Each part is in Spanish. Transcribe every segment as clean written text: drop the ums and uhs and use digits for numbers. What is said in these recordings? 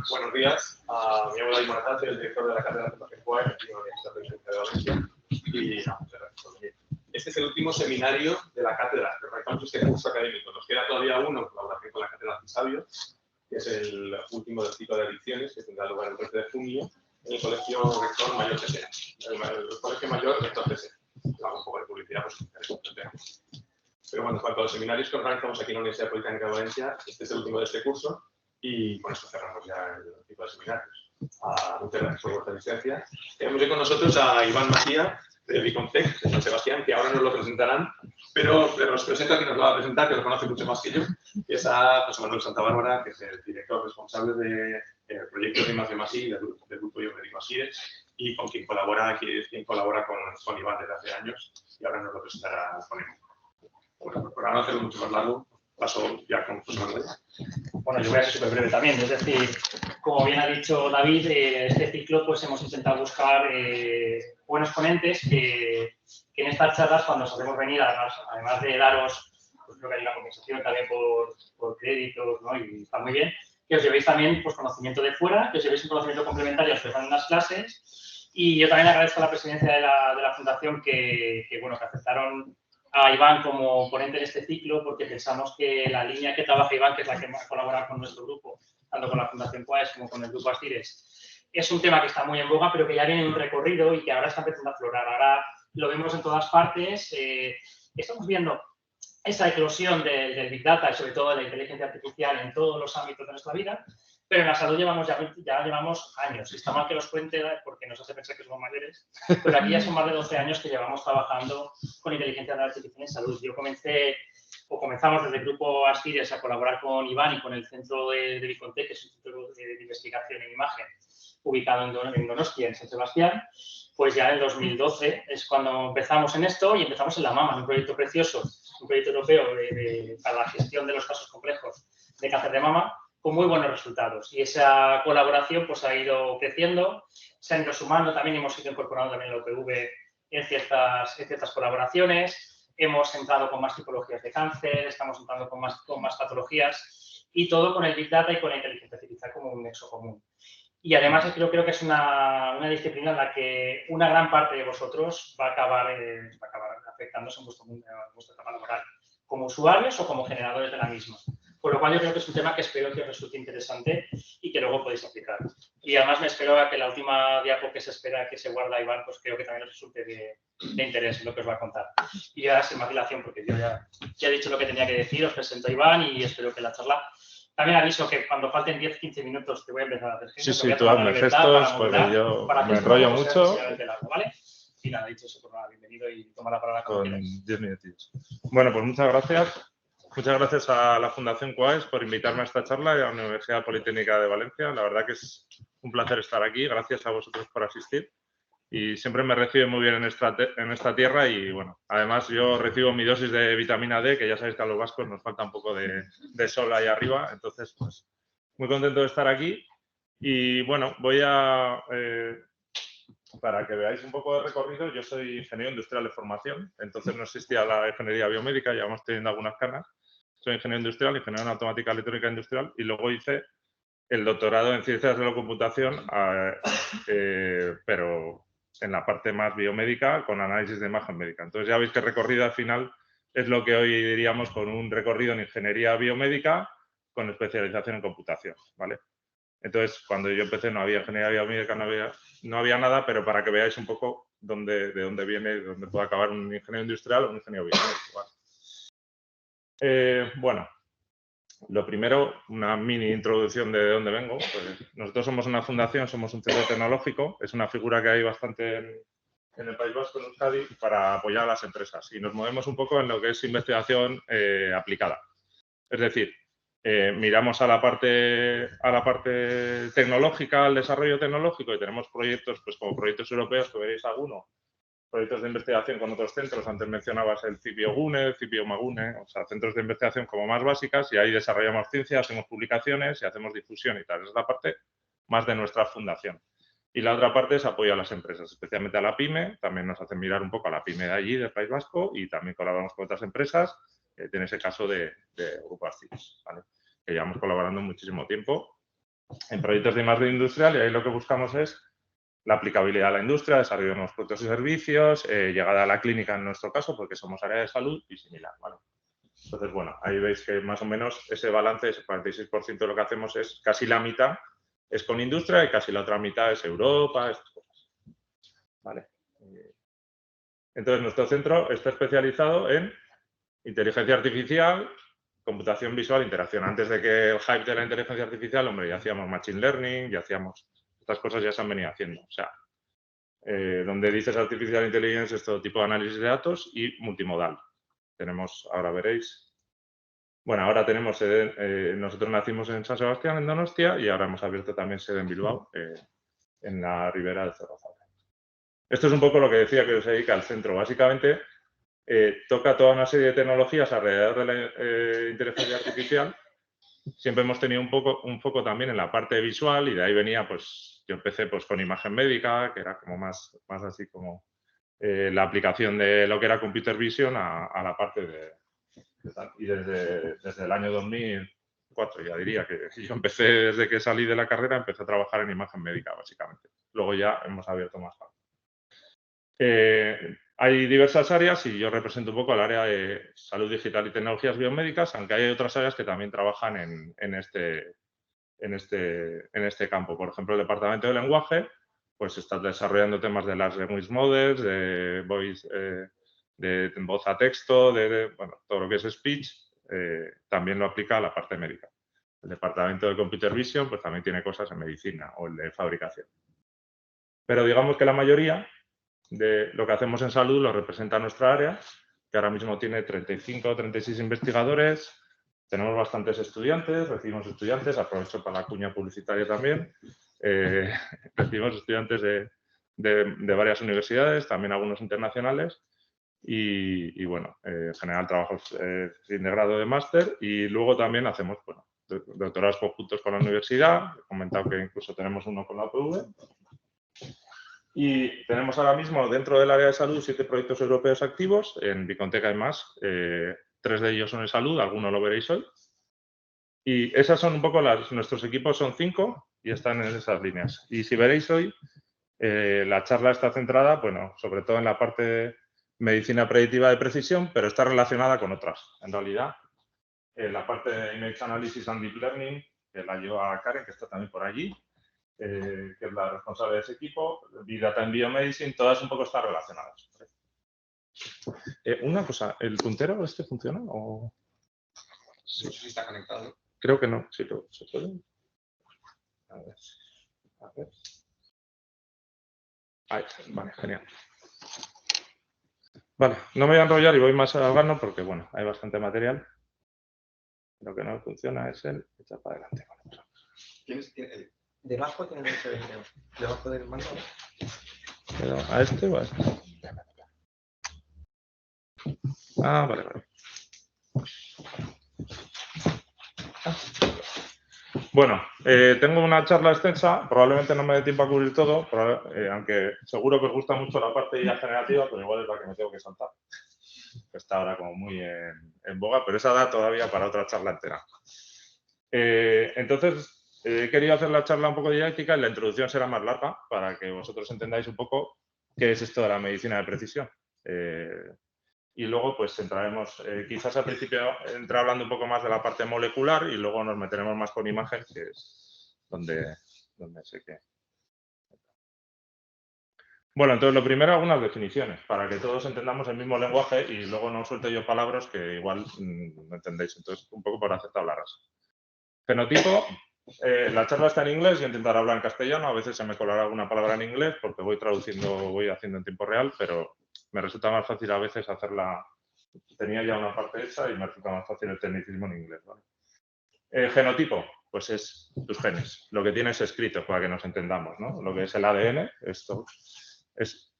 buenos días. Me llamo David Moratate, el director de la Cátedra de Fundación Quaes aquí en la Universidad Politécnica de Valencia. Y muchas gracias por venir. Este es el último seminario de la cátedra que organizamos este curso académico. Nos queda todavía uno en colaboración con la Cátedra Cisabio, que es el último del ciclo de adicciones, que tendrá lugar el 13 de junio en el Colegio Rector Mayor TC. El Colegio Mayor Rector TC. Hago un poco de publicidad, pues interesante. Pero bueno, en cuanto a los seminarios que organizamos aquí en la Universidad Politécnica de Valencia, este es el último de este curso y con esto cerramos ya el ciclo de seminarios. Muchas gracias por vuestra asistencia. Tenemos hoy con nosotros a Iván Macía, de Bicontec, de San Sebastián, que ahora nos lo presentarán, pero os presento a quien nos lo va a presentar, que lo conoce mucho más que yo, que es a José Manuel Santabárbara, que es el director responsable del proyecto de Masí, del Grupo Biomédico Asires, y con quien colabora con Iván desde hace años, y ahora nos lo presentará con él. Bueno, pues para no hacerlo mucho más largo, paso ya con José Manuel. Bueno, yo voy a ser súper breve también, es decir, como bien ha dicho David, este ciclo pues hemos intentado buscar buenos ponentes que en estas charlas, cuando os hacemos venir, además de daros, pues creo que hay una compensación también por créditos, ¿no? Y está muy bien, que os llevéis también pues, conocimiento de fuera, que os llevéis un conocimiento complementario, os en unas clases, y yo también agradezco a la presidencia de la Fundación que aceptaron a Iván como ponente en este ciclo, porque pensamos que la línea que trabaja Iván, que es la que más colabora con nuestro grupo, tanto con la Fundación Quaes como con el Grupo Asires, es un tema que está muy en boga, pero que ya viene en un recorrido y que ahora está empezando a aflorar. Ahora lo vemos en todas partes. Estamos viendo esa eclosión del Big Data y sobre todo de la inteligencia artificial en todos los ámbitos de nuestra vida, pero en la salud ya llevamos años. Y está mal que los cuente porque nos hace pensar que somos mayores, pero aquí ya son más de 12 años que llevamos trabajando con inteligencia artificial en salud. Comenzamos desde el Grupo Asires a colaborar con Iván y con el Centro de Bicontec, que es un centro de investigación en imagen, ubicado en Donostia, en San Sebastián. Pues ya en 2012 es cuando empezamos en esto y empezamos en la MAMA, un proyecto precioso, un proyecto europeo para la gestión de los casos complejos de cáncer de mama, con muy buenos resultados. Y esa colaboración pues, ha ido creciendo, se han ido sumando, también hemos ido incorporando también la UPV en ciertas colaboraciones, hemos entrado con más tipologías de cáncer, estamos entrando con más patologías, y todo con el Big Data y con la inteligencia artificial como un nexo común. Y además creo que es una disciplina en la que una gran parte de vosotros va a acabar afectándose en vuestra etapa laboral, como usuarios o como generadores de la misma. Por lo cual yo creo que es un tema que espero que os resulte interesante y que luego podéis aplicar. Y además me espero a que la última diapo que se espera que se guarda Iván, pues creo que también os resulte de interés lo que os va a contar. Y ya sin más dilación, porque yo ya he dicho lo que tenía que decir, os presento a Iván y espero que la charla... También aviso que cuando falten 10-15 minutos te voy a empezar a hacer gestos. Sí, tú hazme gestos, porque yo me enrollo mucho. ¿Vale? Y nada, dicho eso, pues nada, bienvenido y toma la palabra con 10 minutos. Bueno, pues muchas gracias. Muchas gracias a la Fundación Quaes por invitarme a esta charla y a la Universidad Politécnica de Valencia. La verdad que es un placer estar aquí. Gracias a vosotros por asistir. Y siempre me recibe muy bien en esta tierra y, bueno, además yo recibo mi dosis de vitamina D, que ya sabéis que a los vascos nos falta un poco de sol ahí arriba. Entonces, pues, muy contento de estar aquí. Y, bueno, para que veáis un poco de recorrido, yo soy ingeniero industrial de formación, entonces no existía la ingeniería biomédica, ya vamos teniendo algunas canas. Soy ingeniero industrial, ingeniero en automática electrónica industrial y luego hice el doctorado en ciencias de la computación, pero en la parte más biomédica con análisis de imagen médica. Entonces ya veis que el recorrido al final es lo que hoy diríamos con un recorrido en ingeniería biomédica con especialización en computación, ¿vale? Entonces, cuando yo empecé no había ingeniería biomédica, no había nada, pero para que veáis un poco de dónde viene, de dónde puede acabar un ingeniero industrial o un ingeniero biomédico, ¿vale? Bueno, lo primero, una mini introducción de dónde vengo. Pues nosotros somos una fundación, somos un centro tecnológico, es una figura que hay bastante en el País Vasco, en Euskadi, para apoyar a las empresas. Y nos movemos un poco en lo que es investigación aplicada. Es decir, miramos a la parte tecnológica, al desarrollo tecnológico, y tenemos proyectos, pues como proyectos europeos, que veréis alguno, proyectos de investigación con otros centros. Antes mencionabas el CIPIO GUNE, el CIPIO MAGUNE, o sea, centros de investigación como más básicas, y ahí desarrollamos ciencia, hacemos publicaciones y hacemos difusión y tal. Esa es la parte más de nuestra fundación. Y la otra parte es apoyo a las empresas, especialmente a la PYME. También nos hacen mirar un poco a la PYME de allí, del País Vasco, y también colaboramos con otras empresas. Tiene ese caso de Grupo Asires, ¿vale? Que llevamos colaborando muchísimo tiempo. en proyectos de I+D industrial, y ahí lo que buscamos es la aplicabilidad a la industria, desarrollo de nuevos productos y servicios, llegada a la clínica en nuestro caso, porque somos área de salud y similar, ¿vale? Entonces, bueno, ahí veis que más o menos ese balance, ese 46% de lo que hacemos es casi la mitad es con industria y casi la otra mitad es Europa, estas cosas. ¿Vale? Entonces, nuestro centro está especializado en inteligencia artificial, computación visual, interacción. Antes de que el hype de la inteligencia artificial, hombre, ya hacíamos machine learning, ya hacíamos... Estas cosas ya se han venido haciendo. O sea, donde dices artificial intelligence es todo tipo de análisis de datos y multimodal. Tenemos, ahora veréis, bueno, ahora tenemos sede, nosotros nacimos en San Sebastián, en Donostia, y ahora hemos abierto también sede en Bilbao, en la ribera del Cerro Zaure. Esto es un poco lo que decía que se dedica al centro. Básicamente, toca toda una serie de tecnologías alrededor de la inteligencia artificial. Siempre hemos tenido un foco también en la parte visual y de ahí venía, pues, yo empecé pues con imagen médica, que era como más así como la aplicación de lo que era computer vision a la parte de tal. Y desde el año 2004, ya diría que yo empecé, desde que salí de la carrera, empecé a trabajar en imagen médica, básicamente. Luego ya hemos abierto más campo. Hay diversas áreas y yo represento un poco el área de salud digital y tecnologías biomédicas, aunque hay otras áreas que también trabajan en este campo. Por ejemplo, el departamento de lenguaje, pues está desarrollando temas de large language models, de voice, de voz a texto, bueno, todo lo que es speech, también lo aplica a la parte médica. El departamento de computer vision, pues también tiene cosas en medicina o el de fabricación. Pero digamos que la mayoría de lo que hacemos en salud lo representa nuestra área, que ahora mismo tiene 35 o 36 investigadores, tenemos bastantes estudiantes, recibimos estudiantes, aprovecho para la cuña publicitaria también, recibimos estudiantes de varias universidades, también algunos internacionales, y bueno, en general trabajos fin de grado de máster, y luego también hacemos, bueno, doctorados conjuntos con la universidad, he comentado que incluso tenemos uno con la UPV. Y tenemos ahora mismo dentro del área de salud 7 proyectos europeos activos. En Biconteca hay más. 3 de ellos son en salud, algunos lo veréis hoy. Y esas son un poco nuestros equipos son 5 y están en esas líneas. Y si veréis hoy, la charla está centrada, bueno, sobre todo en la parte de medicina predictiva de precisión, pero está relacionada con otras. En realidad, la parte de Image Analysis and Deep Learning, que la lleva Karen, que está también por allí, que es la responsable de ese equipo, Big Data en Biomedicine, todas un poco están relacionadas. Una cosa, ¿el puntero este funciona? ¿O? Sí. No sé si está conectado. Creo que no, sí, ¿se puede? A ver. Ahí, vale, genial. Vale, no me voy a enrollar y voy más al grano porque, bueno, hay bastante material. Lo que no funciona es el echar para adelante. ¿Tienes debajo tiene un USB, creo. Debajo del mando. ¿Pero a este o a este? Ah, vale. Bueno, tengo una charla extensa, probablemente no me dé tiempo a cubrir todo, aunque seguro que os gusta mucho la parte de IA generativa, pero igual es la que me tengo que saltar. Está ahora como muy en boga, pero esa da todavía para otra charla entera. Entonces, he querido hacer la charla un poco didáctica y la introducción será más larga para que vosotros entendáis un poco qué es esto de la medicina de precisión. Y luego, pues, entraremos, quizás al principio entré hablando un poco más de la parte molecular y luego nos meteremos más con imagen, que es donde sé que... Bueno, entonces, lo primero, algunas definiciones, para que todos entendamos el mismo lenguaje y luego no suelto yo palabras que igual no entendéis. Entonces, un poco para hacer tablarras. Fenotipo, la charla está en inglés, yo intentaré hablar en castellano, a veces se me colará alguna palabra en inglés porque voy traduciendo, voy haciendo en tiempo real, pero me resulta más fácil a veces hacerla, tenía ya una parte hecha y me resulta más fácil el tecnicismo en inglés. ¿Vale? Genotipo, pues es tus genes, lo que tienes escrito para que nos entendamos, ¿no? Lo que es el ADN, esto es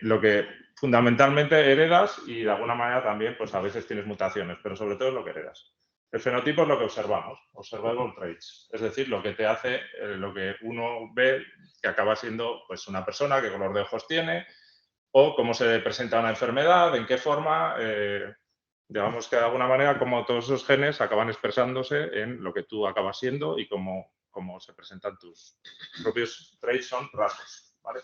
lo que fundamentalmente heredas y de alguna manera también, pues a veces tienes mutaciones, pero sobre todo es lo que heredas. El fenotipo es lo que observamos, observable traits, es decir, lo que te hace, lo que uno ve que acaba siendo pues una persona, qué color de ojos tiene, o cómo se presenta una enfermedad, en qué forma, digamos que de alguna manera como todos esos genes acaban expresándose en lo que tú acabas siendo y cómo como se presentan tus propios traits, son rasgos, ¿vale?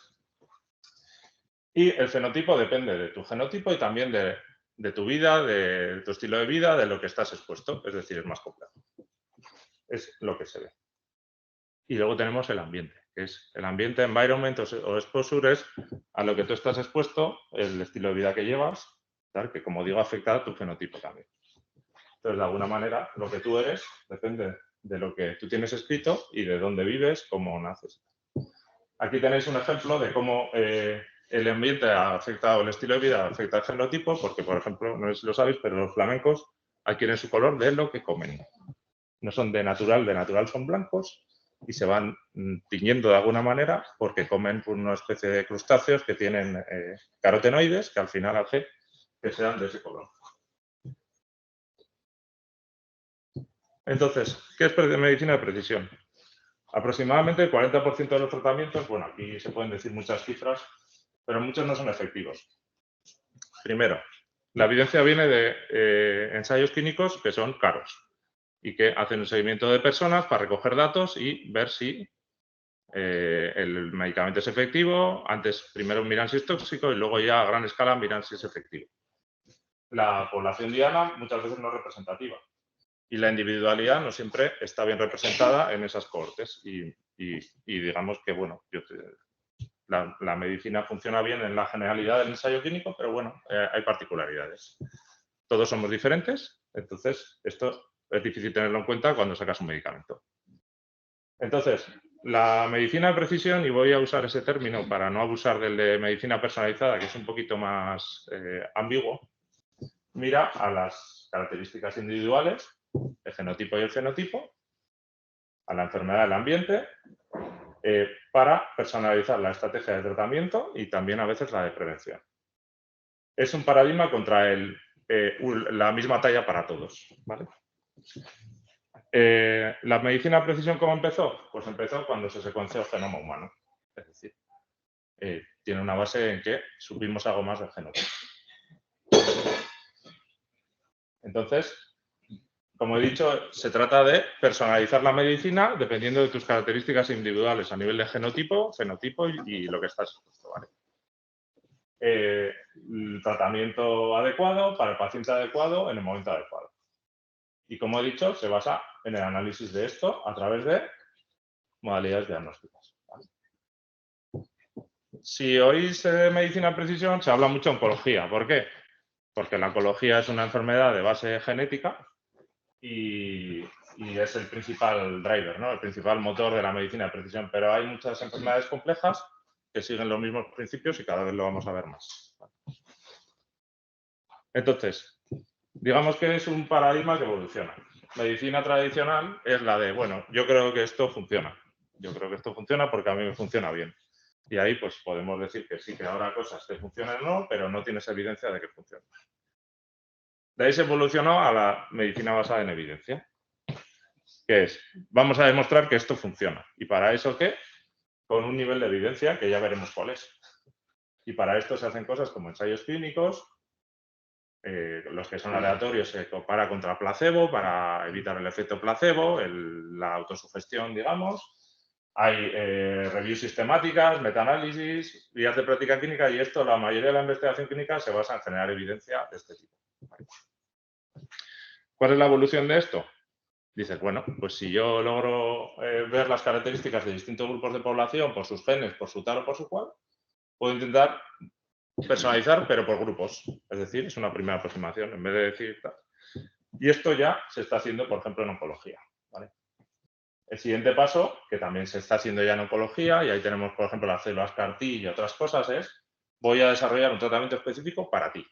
Y el fenotipo depende de tu genotipo y también de tu vida, de tu estilo de vida, de lo que estás expuesto. Es decir, es más complejo. Es lo que se ve. Y luego tenemos el ambiente, que es el ambiente, environment o exposure, es a lo que tú estás expuesto, el estilo de vida que llevas, ¿tal? Que como digo, afecta a tu fenotipo también. Entonces, de alguna manera, lo que tú eres depende de lo que tú tienes escrito y de dónde vives, cómo naces. Aquí tenéis un ejemplo de cómo el ambiente ha afectado el estilo de vida, afecta el fenotipo, porque, por ejemplo, no sé si lo sabéis, pero los flamencos adquieren su color de lo que comen. No son de natural son blancos y se van tiñendo de alguna manera porque comen una especie de crustáceos que tienen carotenoides que al final hace que sean de ese color. Entonces, ¿qué es medicina de precisión? Aproximadamente el 40% de los tratamientos, bueno, aquí se pueden decir muchas cifras, pero muchos no son efectivos. Primero, la evidencia viene de ensayos clínicos que son caros y que hacen un seguimiento de personas para recoger datos y ver si el medicamento es efectivo. Antes, primero miran si es tóxico y luego ya a gran escala miran si es efectivo. La población diana muchas veces no es representativa y la individualidad no siempre está bien representada en esas cohortes y digamos que, bueno, la medicina funciona bien en la generalidad del ensayo clínico, pero bueno, hay particularidades. Todos somos diferentes, entonces esto es difícil tenerlo en cuenta cuando sacas un medicamento. Entonces, la medicina de precisión, y voy a usar ese término para no abusar del de medicina personalizada, que es un poquito más ambiguo, mira a las características individuales, el genotipo y el fenotipo, a la enfermedad del ambiente, para personalizar la estrategia de tratamiento y también a veces la de prevención. Es un paradigma contra la misma talla para todos, ¿vale? ¿La medicina de precisión cómo empezó? Pues empezó cuando se secuenció el genoma humano. Es decir, tiene una base en que supimos algo más del genotipo. Entonces, como he dicho, se trata de personalizar la medicina dependiendo de tus características individuales a nivel de genotipo, fenotipo y lo que estás expuesto, ¿vale? El tratamiento adecuado para el paciente adecuado en el momento adecuado. Y como he dicho, se basa en el análisis de esto a través de modalidades diagnósticas, ¿vale? Si oís medicina de precisión, se habla mucho de oncología. ¿Por qué? Porque la oncología es una enfermedad de base genética y es el principal driver, ¿no? El principal motor de la medicina de precisión. Pero hay muchas enfermedades complejas que siguen los mismos principios y cada vez lo vamos a ver más. Entonces, digamos que es un paradigma que evoluciona. Medicina tradicional es la de, bueno, yo creo que esto funciona. Yo creo que esto funciona porque a mí me funciona bien. Y ahí pues podemos decir que sí, que habrá cosas que funcionan o no, pero no tienes evidencia de que funcionen. De ahí se evolucionó a la medicina basada en evidencia, que es, vamos a demostrar que esto funciona. ¿Y para eso qué? Con un nivel de evidencia que ya veremos cuál es. Y para esto se hacen cosas como ensayos clínicos, los que son aleatorios se compara contra placebo para evitar el efecto placebo, la autosugestión, digamos. Hay reviews sistemáticas, metaanálisis, guías de práctica clínica y esto, la mayoría de la investigación clínica se basa en generar evidencia de este tipo. ¿Cuál es la evolución de esto? Dices, bueno, pues si yo logro ver las características de distintos grupos de población por sus genes, por su tal o por su cual, puedo intentar personalizar, pero por grupos. Es decir, es una primera aproximación, en vez de decir tal. Y esto ya se está haciendo, por ejemplo, en oncología, ¿vale? El siguiente paso, que también se está haciendo ya en oncología, y ahí tenemos, por ejemplo, las células CAR-T y otras cosas, es voy a desarrollar un tratamiento específico para ti.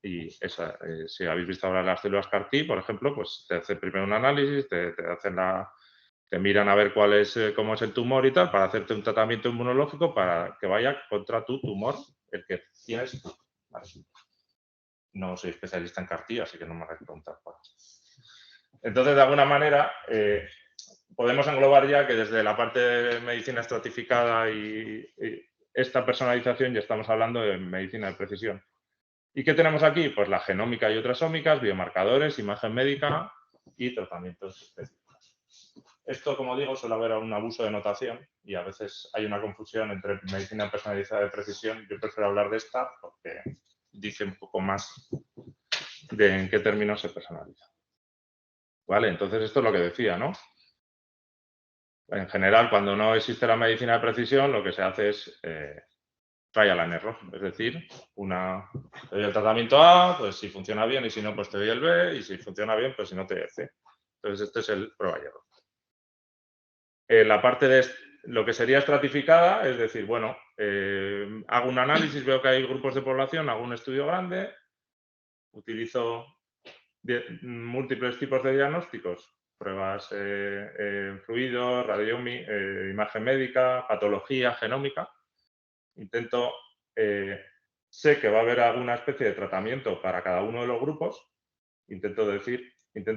Y si habéis visto ahora las células CAR-T, por ejemplo, pues te hacen primero un análisis, te miran a ver cómo es el tumor y tal, para hacerte un tratamiento inmunológico para que vaya contra tu tumor, el que tienes tú. ¿Vale? No soy especialista en CAR-T, así que no me hagáis preguntar por eso. Entonces, de alguna manera, podemos englobar ya que desde la parte de medicina estratificada y esta personalización ya estamos hablando de medicina de precisión. ¿Y qué tenemos aquí? Pues la genómica y otras ómicas, biomarcadores, imagen médica y tratamientos específicos. Esto, como digo, suele haber un abuso de notación y a veces hay una confusión entre medicina personalizada de precisión. Yo prefiero hablar de esta porque dice un poco más de en qué términos se personaliza. ¿Vale? Entonces, esto es lo que decía, ¿no? En general, cuando no existe la medicina de precisión, lo que se hace es trial and error. Es decir, te doy el tratamiento A, pues si funciona bien, y si no, pues te doy el B, y si funciona bien, pues si no, te doy el C. Entonces, este es el prueba y error. La parte de lo que sería estratificada, es decir, bueno, hago un análisis, veo que hay grupos de población, hago un estudio grande, utilizo múltiples tipos de diagnósticos, pruebas fluidos, imagen médica, patología, genómica. Intento, sé que va a haber alguna especie de tratamiento para cada uno de los grupos. Intento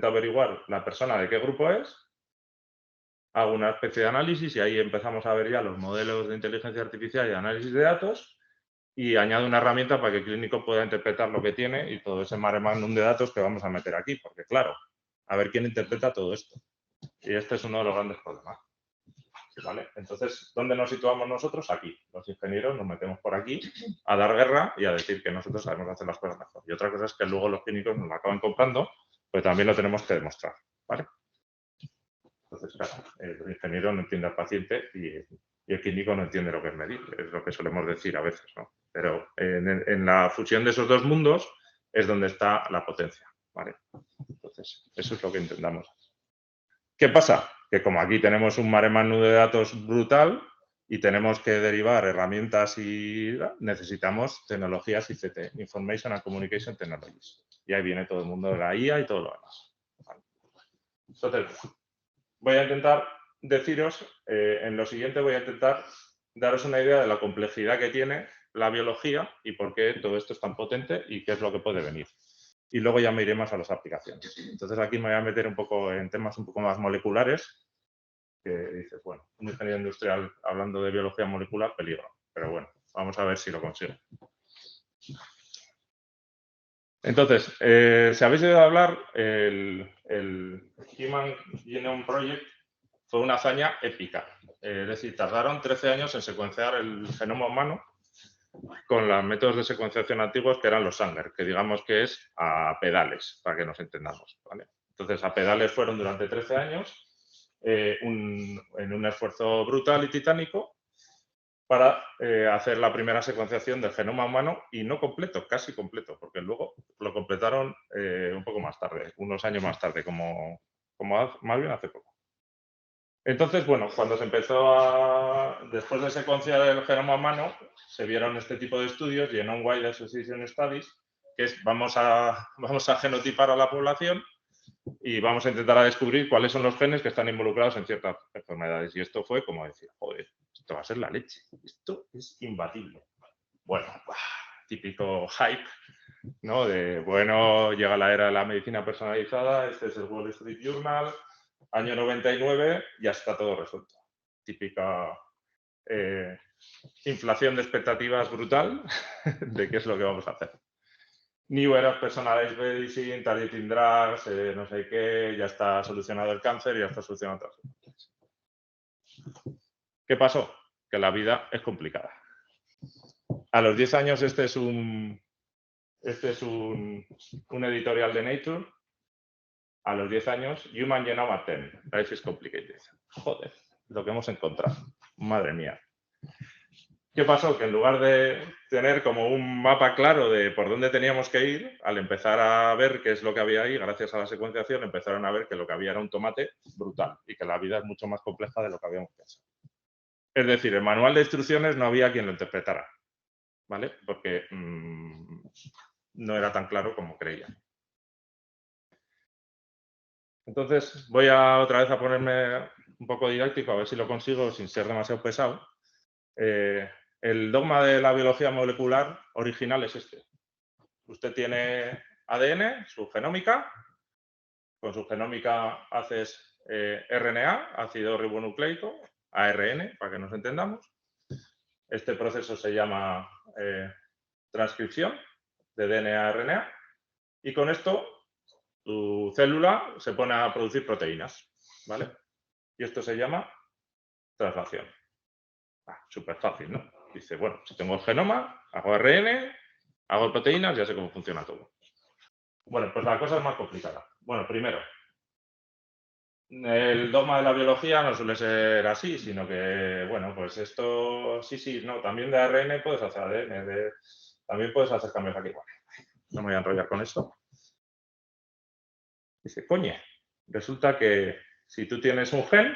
averiguar la persona de qué grupo es, hago una especie de análisis y ahí empezamos a ver ya los modelos de inteligencia artificial y análisis de datos y añado una herramienta para que el clínico pueda interpretar lo que tiene y todo ese mare magnum de datos que vamos a meter aquí, porque claro, a ver quién interpreta todo esto. Y este es uno de los grandes problemas. ¿Vale? Entonces, ¿dónde nos situamos nosotros? Aquí. Los ingenieros nos metemos por aquí a dar guerra y a decir que nosotros sabemos hacer las cosas mejor. Y otra cosa es que luego los clínicos nos la acaban comprando, pues también lo tenemos que demostrar. ¿Vale? Entonces, claro, el ingeniero no entiende al paciente y el clínico no entiende lo que es medir, es lo que solemos decir a veces, ¿no? Pero en la fusión de esos dos mundos es donde está la potencia, ¿vale? Entonces, eso es lo que intentamos. ¿Qué pasa? Que como aquí tenemos un mare magnum de datos brutal y tenemos que derivar herramientas y necesitamos tecnologías ICT, Information and Communication Technologies. Y ahí viene todo el mundo de la IA y todo lo demás. ¿Vale? Entonces, voy a intentar deciros, en lo siguiente voy a intentar daros una idea de la complejidad que tiene la biología y por qué todo esto es tan potente y qué es lo que puede venir. Y luego ya me iré más a las aplicaciones. Entonces aquí me voy a meter un poco en temas un poco más moleculares, que dices, bueno, un ingeniero industrial hablando de biología molecular, peligro. Pero bueno, vamos a ver si lo consigo. Entonces, si habéis oído hablar, el Human Genome Project fue una hazaña épica. Es decir, tardaron 13 años en secuenciar el genoma humano con los métodos de secuenciación antiguos que eran los Sanger, que digamos que es a pedales, para que nos entendamos. ¿Vale? Entonces, a pedales fueron durante 13 años en un esfuerzo brutal y titánico para hacer la primera secuenciación del genoma humano y no completo, casi completo, porque luego lo completaron un poco más tarde, unos años más tarde, como más bien hace poco. Entonces, bueno, cuando se empezó después de secuenciar el genoma humano, se vieron este tipo de estudios, Genome Wide Association Studies, que es vamos a genotipar a la población y vamos a intentar descubrir cuáles son los genes que están involucrados en ciertas enfermedades. Y esto fue como decir, joder, esto va a ser la leche, esto es imbatible. Bueno, típico hype, ¿no? De, bueno, llega la era de la medicina personalizada, este es el Wall Street Journal, año 99, ya está todo resuelto. Típica inflación de expectativas brutal de qué es lo que vamos a hacer. New Era Personalized Medicine, Targeting Drugs, no sé qué, ya está solucionado el cáncer, ya está solucionado otras cosas. ¿Qué pasó? Que la vida es complicada. A los 10 años este es un editorial de Nature. A los 10 años, Human Genome at 10. Life is complicated. Joder, lo que hemos encontrado. Madre mía. ¿Qué pasó? Que en lugar de tener como un mapa claro de por dónde teníamos que ir, al empezar a ver qué es lo que había ahí, gracias a la secuenciación, empezaron a ver que lo que había era un tomate brutal y que la vida es mucho más compleja de lo que habíamos pensado. Es decir, el manual de instrucciones no había quien lo interpretara, ¿vale? Porque no era tan claro como creían. Entonces, voy otra vez a ponerme un poco didáctico, a ver si lo consigo sin ser demasiado pesado. El dogma de la biología molecular original es este. Usted tiene ADN, su genómica. Con su genómica haces RNA, ácido ribonucleico, ARN, para que nos entendamos. Este proceso se llama transcripción de DNA a RNA. Y con esto tu célula se pone a producir proteínas, ¿vale? Y esto se llama traslación. Súper fácil, ¿no? Dice, bueno, si tengo el genoma, hago ARN, hago proteínas, ya sé cómo funciona todo. Bueno, pues la cosa es más complicada. Bueno, primero, el dogma de la biología no suele ser así, sino que, bueno, pues esto, sí, no, también de ARN puedes hacer ADN, también puedes hacer cambios aquí. Bueno, no me voy a enrollar con esto. Dice, coño, resulta que si tú tienes un gen,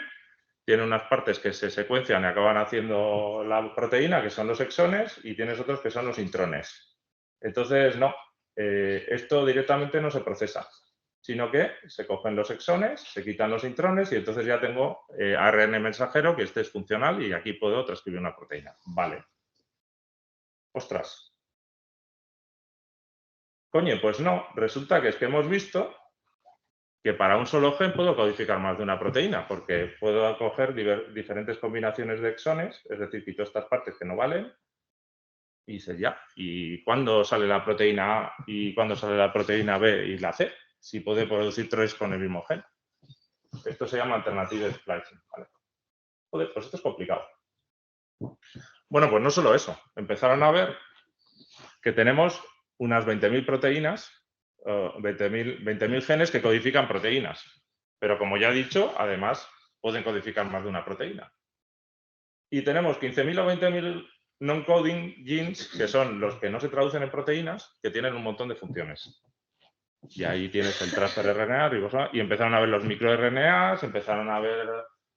tiene unas partes que se secuencian y acaban haciendo la proteína, que son los exones, y tienes otros que son los intrones. Entonces, no, esto directamente no se procesa, sino que se cogen los exones, se quitan los intrones y entonces ya tengo ARN mensajero, que este es funcional y aquí puedo transcribir una proteína. Vale. Ostras. Coño, pues no, resulta que es que hemos visto que para un solo gen puedo codificar más de una proteína, porque puedo coger diferentes combinaciones de exones, es decir, quito estas partes que no valen, y dice ya, ¿y cuándo sale la proteína A y cuándo sale la proteína B y la C? Si puede producir tres con el mismo gen. Esto se llama alternative splicing. ¿Vale? Joder, pues esto es complicado. Bueno, pues no solo eso. Empezaron a ver que tenemos unas 20.000 proteínas, 20.000 genes que codifican proteínas. Pero como ya he dicho, además pueden codificar más de una proteína. Y tenemos 15.000 o 20.000 non-coding genes, que son los que no se traducen en proteínas, que tienen un montón de funciones. Y ahí tienes el transfer RNA, ribosomal, y empezaron a ver los microRNAs, empezaron a ver,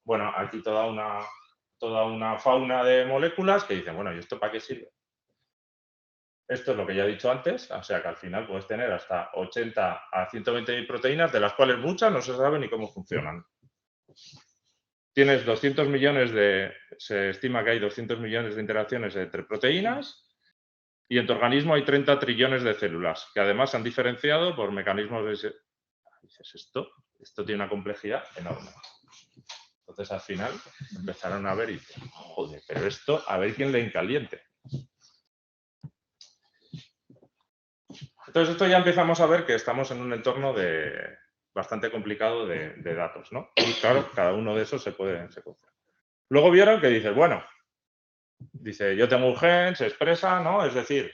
bueno, aquí toda una fauna de moléculas que dicen, bueno, ¿y esto para qué sirve? Esto es lo que ya he dicho antes, o sea que al final puedes tener hasta 80 a 120.000 proteínas, de las cuales muchas no se sabe ni cómo funcionan. Tienes 200 millones se estima que hay 200 millones de interacciones entre proteínas y en tu organismo hay 30 trillones de células, que además se han diferenciado por mecanismos de... Dices, esto tiene una complejidad enorme. Entonces al final empezaron a ver y dicen, joder, pero esto, a ver quién le encaliente. Entonces esto ya empezamos a ver que estamos en un entorno bastante complicado de datos, ¿no? Y claro, cada uno de esos se puede secuenciar. Luego vieron que dices, bueno, dice, yo tengo un gen, se expresa, ¿no? Es decir,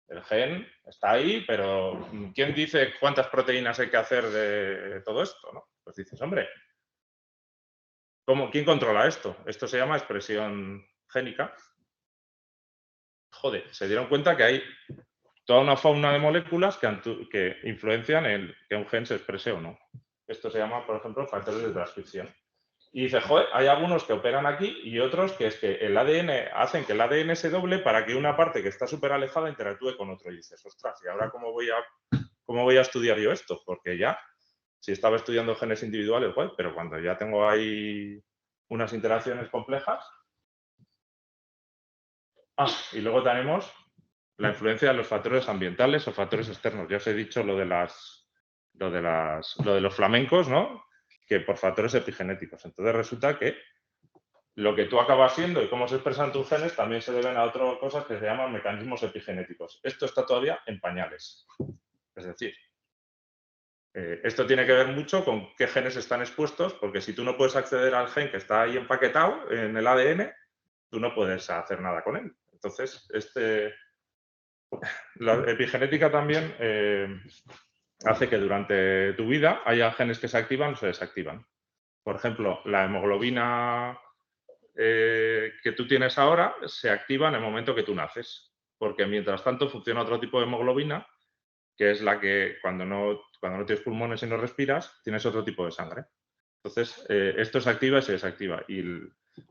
el gen está ahí, pero ¿quién dice cuántas proteínas hay que hacer de todo esto, no? Pues dices, hombre, ¿quién controla esto? Esto se llama expresión génica. Joder, se dieron cuenta que hay toda una fauna de moléculas que influencian en que un gen se exprese o no. Esto se llama, por ejemplo, factores de transcripción. Y dice, joder, hay algunos que operan aquí y otros que es que el ADN hacen que el ADN se doble para que una parte que está súper alejada interactúe con otro. Y dices, ostras, ¿y ahora cómo voy a estudiar yo esto? Porque ya, si estaba estudiando genes individuales, guay, pero cuando ya tengo ahí unas interacciones complejas. Y luego tenemos la influencia de los factores ambientales o factores externos. Ya os he dicho lo de los flamencos, ¿no? Que por factores epigenéticos. Entonces resulta que lo que tú acabas siendo y cómo se expresan tus genes también se deben a otras cosas que se llaman mecanismos epigenéticos. Esto está todavía en pañales. Es decir, esto tiene que ver mucho con qué genes están expuestos, porque si tú no puedes acceder al gen que está ahí empaquetado en el ADN, tú no puedes hacer nada con él. Entonces, la epigenética también hace que durante tu vida haya genes que se activan o se desactivan. Por ejemplo, la hemoglobina que tú tienes ahora se activa en el momento que tú naces, porque mientras tanto funciona otro tipo de hemoglobina, que es la que cuando no tienes pulmones y no respiras, tienes otro tipo de sangre. Entonces, esto se activa y se desactiva. Y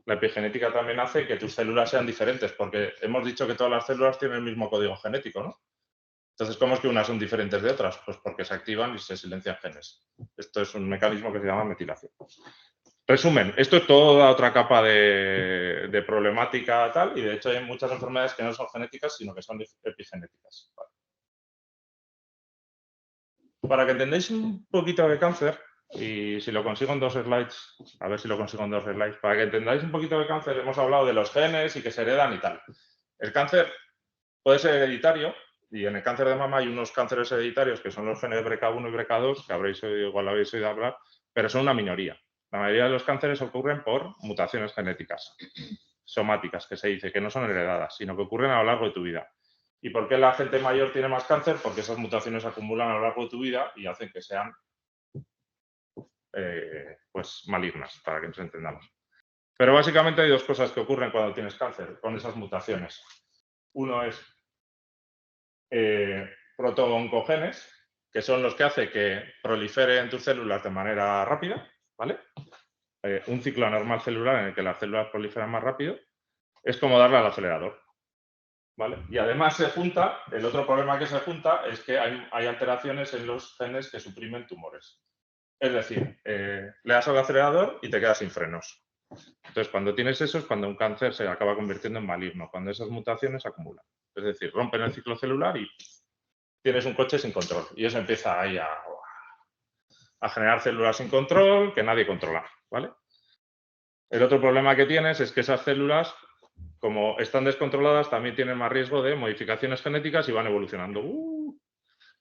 la epigenética también hace que tus células sean diferentes, porque hemos dicho que todas las células tienen el mismo código genético, ¿no? Entonces, ¿cómo es que unas son diferentes de otras? Pues porque se activan y se silencian genes. Esto es un mecanismo que se llama metilación. Resumen, esto es toda otra capa de problemática tal, y de hecho hay muchas enfermedades que no son genéticas, sino que son epigenéticas. Vale. Para que entendáis un poquito de cáncer, y si lo consigo en 2 slides, a ver si lo consigo en 2 slides, para que entendáis un poquito de cáncer, hemos hablado de los genes y que se heredan y tal. El cáncer puede ser hereditario, y en el cáncer de mama hay unos cánceres hereditarios que son los genes BRCA1 y BRCA2, que igual habréis oído hablar, pero son una minoría. La mayoría de los cánceres ocurren por mutaciones genéticas, somáticas, que se dice, que no son heredadas, sino que ocurren a lo largo de tu vida. ¿Y por qué la gente mayor tiene más cáncer? Porque esas mutaciones se acumulan a lo largo de tu vida y hacen que sean pues malignas, para que nos entendamos. Pero básicamente hay dos cosas que ocurren cuando tienes cáncer con esas mutaciones. Uno es protooncogenes, que son los que hacen que proliferen tus células de manera rápida, ¿vale? Un ciclo anormal celular en el que las células proliferan más rápido, es como darle al acelerador, ¿vale? Y además se junta, el otro problema que se junta es que hay alteraciones en los genes que suprimen tumores. Es decir, le das al acelerador y te quedas sin frenos. Entonces, cuando tienes eso es cuando un cáncer se acaba convirtiendo en maligno, cuando esas mutaciones se acumulan. Es decir, rompen el ciclo celular y tienes un coche sin control. Y eso empieza ahí a generar células sin control que nadie controla, ¿vale? El otro problema que tienes es que esas células, como están descontroladas, también tienen más riesgo de modificaciones genéticas y van evolucionando.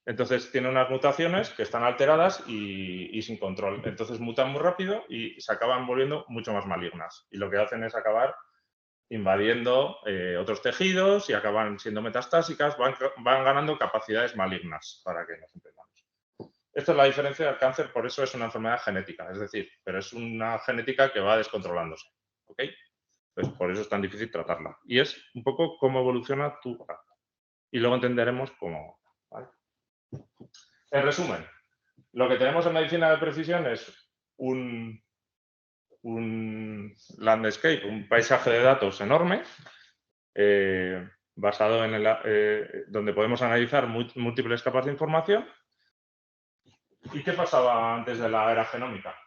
Entonces tienen unas mutaciones que están alteradas y sin control. Entonces mutan muy rápido y se acaban volviendo mucho más malignas. Y lo que hacen es acabar invadiendo otros tejidos y acaban siendo metastásicas, van ganando capacidades malignas, para que nos entendamos. Esta es la diferencia del cáncer, por eso es una enfermedad genética, es decir, pero es una genética que va descontrolándose, ¿ok? Pues por eso es tan difícil tratarla. Y es un poco cómo evoluciona tu cáncer. Y luego entenderemos cómo, ¿vale? En resumen, lo que tenemos en medicina de precisión es un landscape, un paisaje de datos enorme, basado en donde podemos analizar múltiples capas de información. ¿Y qué pasaba antes de la era genómica?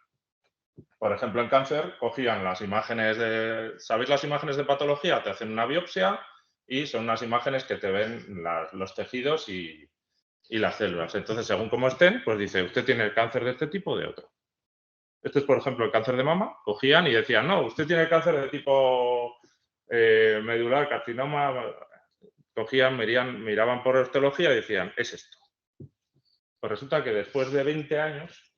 Por ejemplo, en cáncer cogían las imágenes ¿sabéis las imágenes de patología? Te hacen una biopsia y son unas imágenes que te ven los tejidos y las células. Entonces, según cómo estén, pues dice, usted tiene el cáncer de este tipo o de otro. Este es, por ejemplo, el cáncer de mama. Cogían y decían, no, usted tiene el cáncer de tipo medular, carcinoma. Cogían, miraban por histología y decían, es esto. Pues resulta que después de 20 años,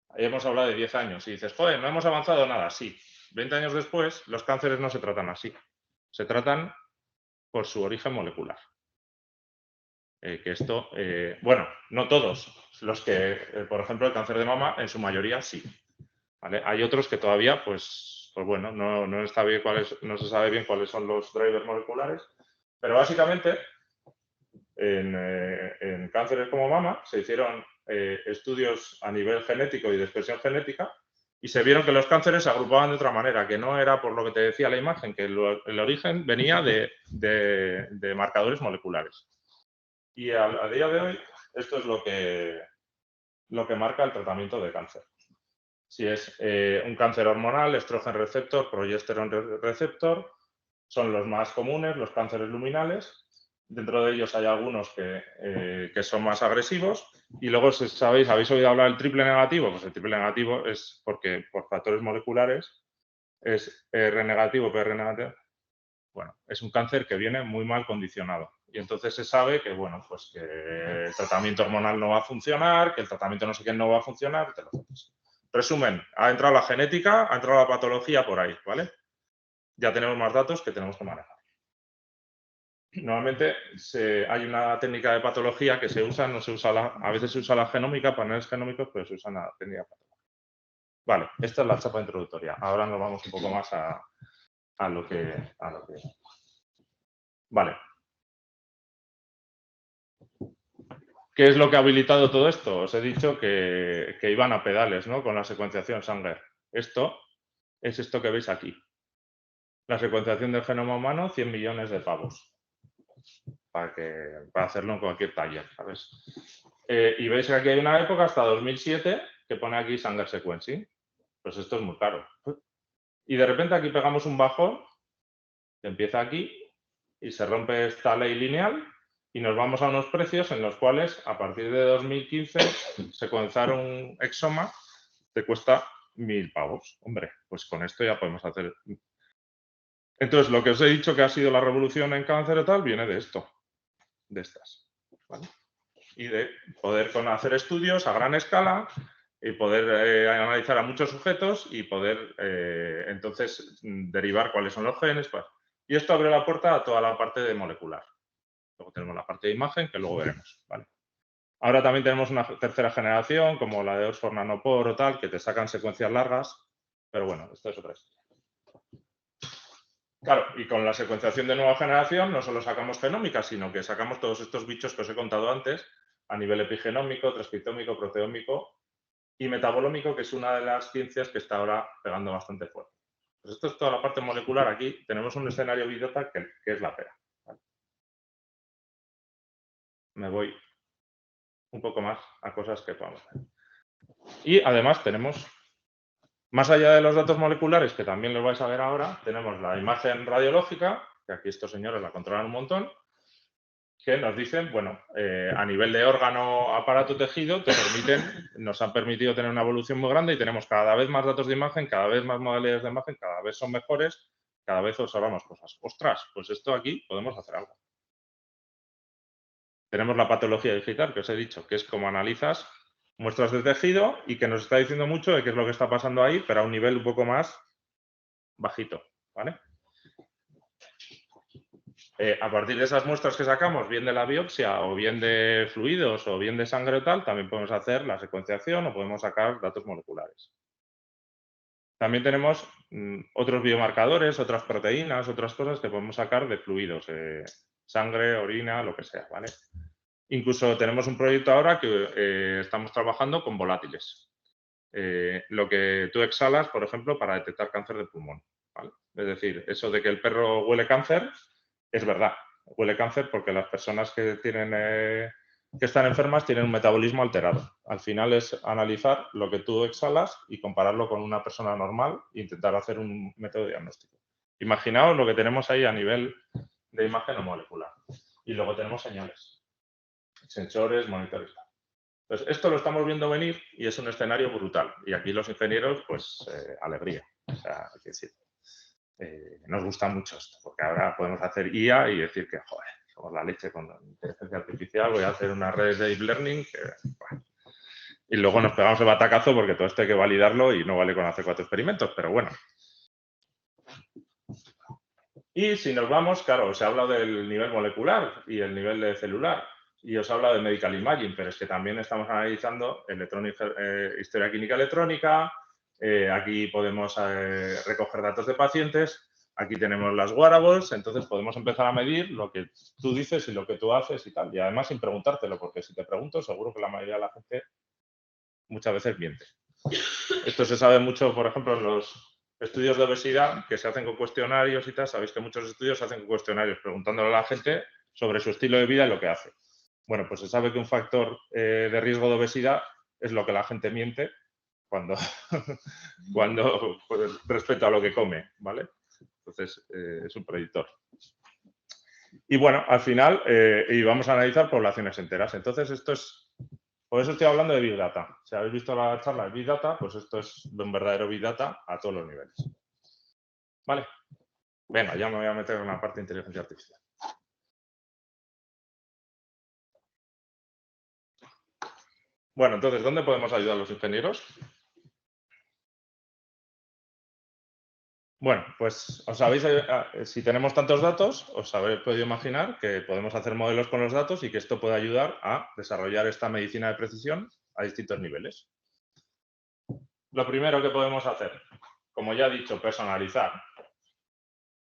ahí hemos hablado de 10 años, y dices, joder, no hemos avanzado nada. Sí, 20 años después, los cánceres no se tratan así. Se tratan por su origen molecular. Que esto, bueno, no todos. Los que, por ejemplo, el cáncer de mama, en su mayoría sí. ¿Vale? Hay otros que todavía, pues bueno, no se sabe bien cuáles son los drivers moleculares, pero básicamente en cánceres como mama se hicieron estudios a nivel genético y de expresión genética y se vieron que los cánceres se agrupaban de otra manera, que no era por lo que te decía la imagen, que el origen venía de marcadores moleculares. Y a día de hoy esto es lo que marca el tratamiento de cáncer. Si es un cáncer hormonal, estrógeno receptor, progesterone receptor, son los más comunes, los cánceres luminales. Dentro de ellos hay algunos que son más agresivos. Y luego, ¿habéis oído hablar del triple negativo? Pues el triple negativo es porque por factores moleculares es R negativo, PR negativo. Bueno, es un cáncer que viene muy mal condicionado. Y entonces se sabe que, bueno, pues que el tratamiento hormonal no va a funcionar, que el tratamiento no sé qué no va a funcionar, te lo haces. Resumen, ha entrado la genética, ha entrado la patología por ahí, ¿vale? Ya tenemos más datos que tenemos que manejar. Normalmente hay una técnica de patología que se usa, a veces se usa la genómica, paneles genómicos, pero se usa la técnica patológica. Vale, esta es la chapa introductoria. Ahora nos vamos un poco más a lo que. Vale. ¿Qué es lo que ha habilitado todo esto? Os he dicho que iban a pedales, ¿no? Con la secuenciación Sanger. Esto es esto que veis aquí. La secuenciación del genoma humano, 100 millones de pavos. Para hacerlo en cualquier taller, ¿sabes? Y veis que aquí hay una época, hasta 2007, que pone aquí Sanger Sequencing. Pues esto es muy caro. Y de repente aquí pegamos un bajón, que empieza aquí, y se rompe esta ley lineal, y nos vamos a unos precios en los cuales, a partir de 2015, secuenciar un exoma te cuesta 1.000 pavos. Hombre, pues con esto ya podemos hacer. Entonces, lo que os he dicho que ha sido la revolución en cáncer y tal, viene de esto, de estas. ¿Vale? Y de poder hacer estudios a gran escala y poder analizar a muchos sujetos y poder entonces derivar cuáles son los genes. Y esto abre la puerta a toda la parte de molecular. Luego tenemos la parte de imagen, que luego veremos. ¿Vale? Ahora también tenemos una tercera generación, como la de Oxford Nanopore o tal, que te sacan secuencias largas, pero bueno, esto es otra historia. Claro, y con la secuenciación de nueva generación no solo sacamos genómica, sino que sacamos todos estos bichos que os he contado antes a nivel epigenómico, transcriptómico, proteómico y metabolómico, que es una de las ciencias que está ahora pegando bastante fuerte. Pues esto es toda la parte molecular. Aquí tenemos un escenario Big Data que es la pera. ¿Vale? Me voy un poco más a cosas que podamos ver. Y además tenemos, más allá de los datos moleculares, que también los vais a ver ahora, tenemos la imagen radiológica, que aquí estos señores la controlan un montón, que nos dicen, bueno, a nivel de órgano, aparato, tejido, nos han permitido tener una evolución muy grande y tenemos cada vez más datos de imagen, cada vez más modalidades de imagen, cada vez son mejores, cada vez observamos cosas. ¡Ostras! Pues esto aquí podemos hacer algo. Tenemos la patología digital, que os he dicho, que es como analizas muestras de tejido y que nos está diciendo mucho de qué es lo que está pasando ahí, pero a un nivel un poco más bajito, ¿vale? A partir de esas muestras que sacamos, bien de la biopsia o bien de fluidos o bien de sangre o tal, también podemos hacer la secuenciación o podemos sacar datos moleculares. También tenemos otros biomarcadores, otras proteínas, otras cosas que podemos sacar de fluidos, sangre, orina, lo que sea, ¿vale? Incluso tenemos un proyecto ahora que estamos trabajando con volátiles. Lo que tú exhalas, por ejemplo, para detectar cáncer de pulmón, ¿vale? Es decir, eso de que el perro huele cáncer, es verdad, huele cáncer porque las personas que están enfermas tienen un metabolismo alterado. Al final es analizar lo que tú exhalas y compararlo con una persona normal e intentar hacer un método diagnóstico. Imaginaos lo que tenemos ahí a nivel de imagen o molecular. Y luego tenemos señales, sensores, monitores. Entonces, esto lo estamos viendo venir y es un escenario brutal. Y aquí los ingenieros, pues, alegría. O sea, hay que decir, nos gusta mucho esto, porque ahora podemos hacer IA y decir que, joder, somos la leche con la inteligencia artificial, voy a hacer unas redes de deep learning que, bueno. Y luego nos pegamos el batacazo porque todo esto hay que validarlo y no vale con hacer 4 experimentos, pero bueno. Y si nos vamos, claro, os he hablado del nivel molecular y el nivel de celular. Y os he hablado de medical imaging, pero es que también estamos analizando historia clínica electrónica. Aquí podemos recoger datos de pacientes. Aquí tenemos las wearables, entonces podemos empezar a medir lo que tú dices y lo que tú haces y tal. Y además sin preguntártelo, porque si te pregunto, seguro que la mayoría de la gente muchas veces miente. Esto se sabe mucho, por ejemplo, en los estudios de obesidad que se hacen con cuestionarios y tal. Sabéis que muchos estudios se hacen con cuestionarios preguntándole a la gente sobre su estilo de vida y lo que hace. Bueno, pues se sabe que un factor de riesgo de obesidad es lo que la gente miente cuando pues, respecto a lo que come, ¿vale? Entonces, es un predictor. Y bueno, al final, y vamos a analizar poblaciones enteras. Entonces, esto es, por eso estoy hablando de Big Data. Si habéis visto la charla de Big Data, pues esto es un verdadero Big Data a todos los niveles. ¿Vale? Venga, ya me voy a meter en la parte de inteligencia artificial. Bueno, entonces, ¿dónde podemos ayudar a los ingenieros? Bueno, pues si tenemos tantos datos, os habéis podido imaginar que podemos hacer modelos con los datos y que esto puede ayudar a desarrollar esta medicina de precisión a distintos niveles. Lo primero que podemos hacer, como ya he dicho, personalizar.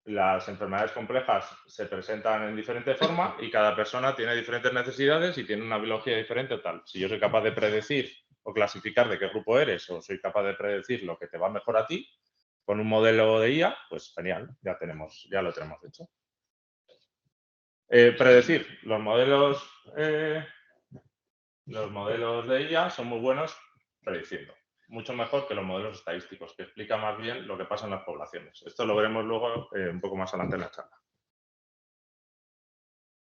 Las enfermedades complejas se presentan en diferente forma y cada persona tiene diferentes necesidades y tiene una biología diferente o tal. Si yo soy capaz de predecir o clasificar de qué grupo eres o soy capaz de predecir lo que te va mejor a ti, con un modelo de IA, pues genial, ya lo tenemos hecho. Predecir. Los modelos de IA son muy buenos prediciendo. Mucho mejor que los modelos estadísticos, que explican más bien lo que pasa en las poblaciones. Esto lo veremos luego un poco más adelante en la charla.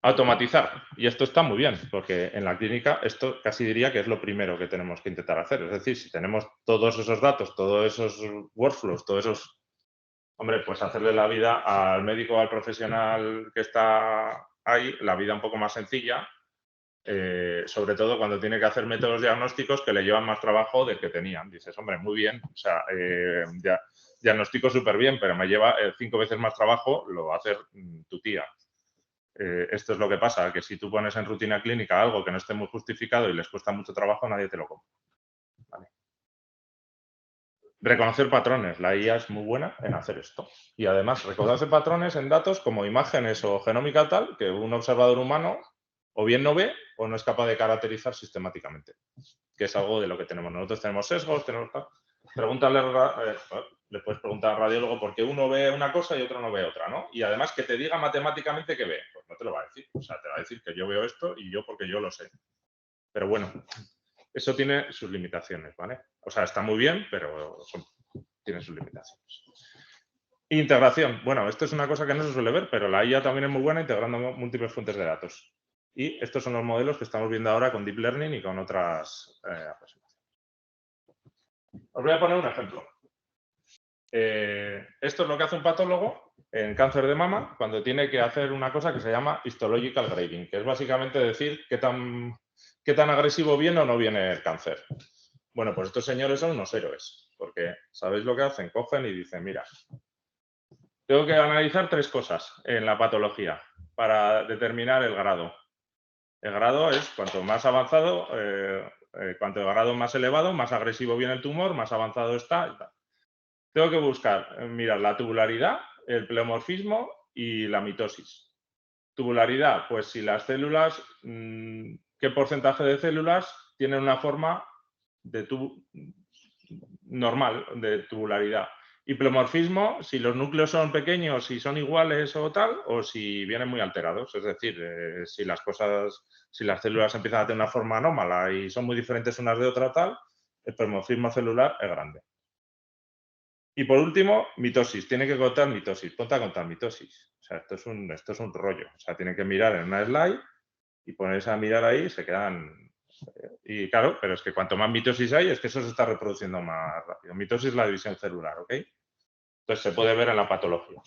Automatizar. Y esto está muy bien, porque en la clínica esto casi diría que es lo primero que tenemos que intentar hacer. Es decir, si tenemos todos esos datos, todos esos workflows, todos esos... Hombre, pues hacerle la vida al médico, al profesional que está ahí, la vida un poco más sencilla sobre todo cuando tiene que hacer métodos diagnósticos que le llevan más trabajo del que tenían. Dices, hombre, muy bien, o sea, ya, diagnostico súper bien, pero me lleva 5 veces más trabajo, lo va a hacer tu tía. Esto es lo que pasa, que si tú pones en rutina clínica algo que no esté muy justificado y les cuesta mucho trabajo, nadie te lo compra. ¿Vale? Reconocer patrones. La IA es muy buena en hacer esto. Y además reconoce patrones en datos como imágenes o genómica tal que un observador humano o bien no ve o no es capaz de caracterizar sistemáticamente. Que es algo de lo que tenemos. Nosotros tenemos sesgos, tenemos... Pregúntale, le puedes preguntar al radiólogo por qué uno ve una cosa y otro no ve otra, ¿no? Y además que te diga matemáticamente qué ve. Pues no te lo va a decir. O sea, te va a decir que yo veo esto y yo porque yo lo sé. Pero bueno, eso tiene sus limitaciones, ¿vale? O sea, está muy bien, pero tiene sus limitaciones. Integración. Bueno, esto es una cosa que no se suele ver, pero la IA también es muy buena integrando múltiples fuentes de datos. Y estos son los modelos que estamos viendo ahora con Deep Learning y con otras aproximaciones. Os voy a poner un ejemplo. Esto es lo que hace un patólogo en cáncer de mama cuando tiene que hacer una cosa que se llama histological grading, que es básicamente decir qué tan agresivo viene o no viene el cáncer. Bueno, pues estos señores son unos héroes, porque ¿sabéis lo que hacen? Cogen y dicen, mira, tengo que analizar 3 cosas en la patología para determinar el grado. El grado es cuanto más avanzado, cuanto el grado más elevado, más agresivo viene el tumor, más avanzado está y tal. Tengo que buscar, mirar la tubularidad, el pleomorfismo y la mitosis. Tubularidad, pues si las células, qué porcentaje de células tienen una forma de normal de tubularidad. Y pleomorfismo, si los núcleos son pequeños y son iguales o tal, o si vienen muy alterados. Es decir, si las células empiezan a tener una forma anómala y son muy diferentes unas de otras tal, el pleomorfismo celular es grande. Y por último, mitosis. Tiene que contar mitosis. Ponte a contar mitosis. O sea, esto es un rollo. O sea, tiene que mirar en una slide y ponerse a mirar ahí, se quedan... Y claro, pero es que cuanto más mitosis hay, es que eso se está reproduciendo más rápido. Mitosis es la división celular, ¿ok? Entonces se puede ver en la patología.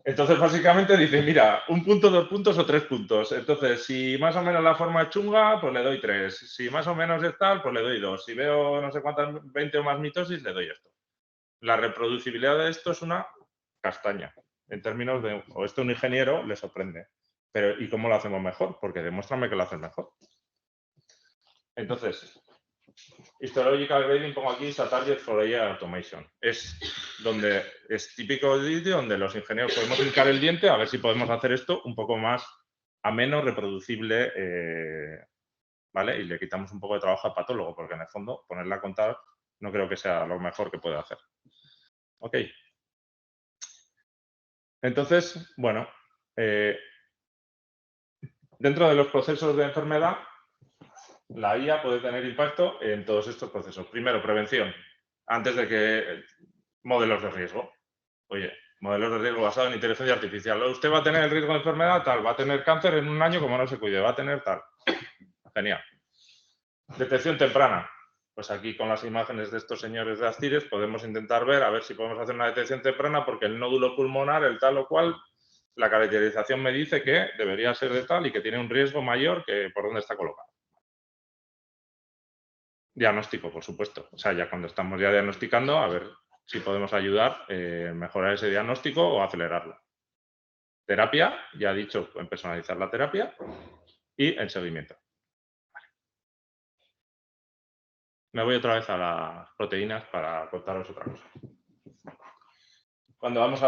Entonces, básicamente dice, mira, 1 punto, 2 puntos o 3 puntos. Entonces, si más o menos la forma es chunga, pues le doy 3. Si más o menos es tal, pues le doy 2. Si veo no sé cuántas, 20 o más mitosis, le doy esto. La reproducibilidad de esto es una castaña, en términos de, o esto a un ingeniero le sorprende. Pero, ¿y cómo lo hacemos mejor? Porque demuéstrame que lo haces mejor. Entonces, histological grading pongo aquí Target for AI Automation. Es típico sitio donde los ingenieros podemos hincar el diente a ver si podemos hacer esto un poco más ameno, reproducible, ¿vale? Y le quitamos un poco de trabajo al patólogo, porque en el fondo ponerle a contar no creo que sea lo mejor que puede hacer. Ok. Entonces, bueno, dentro de los procesos de enfermedad, la IA puede tener impacto en todos estos procesos. Primero, prevención, antes de que modelos de riesgo. Oye, modelos de riesgo basados en inteligencia artificial. Usted va a tener el riesgo de enfermedad tal, va a tener cáncer en un año como no se cuide, va a tener tal. Genial. Detección temprana. Pues aquí con las imágenes de estos señores de Astires podemos intentar ver a ver si podemos hacer una detección temprana porque el nódulo pulmonar, el tal o cual, la caracterización me dice que debería ser de tal y que tiene un riesgo mayor que por dónde está colocado. Diagnóstico, por supuesto. O sea, ya cuando estamos ya diagnosticando, a ver si podemos ayudar a mejorar ese diagnóstico o acelerarlo. Terapia, ya he dicho, en personalizar la terapia y el seguimiento. Vale. Me voy otra vez a las proteínas para contaros otra cosa. Cuando vamos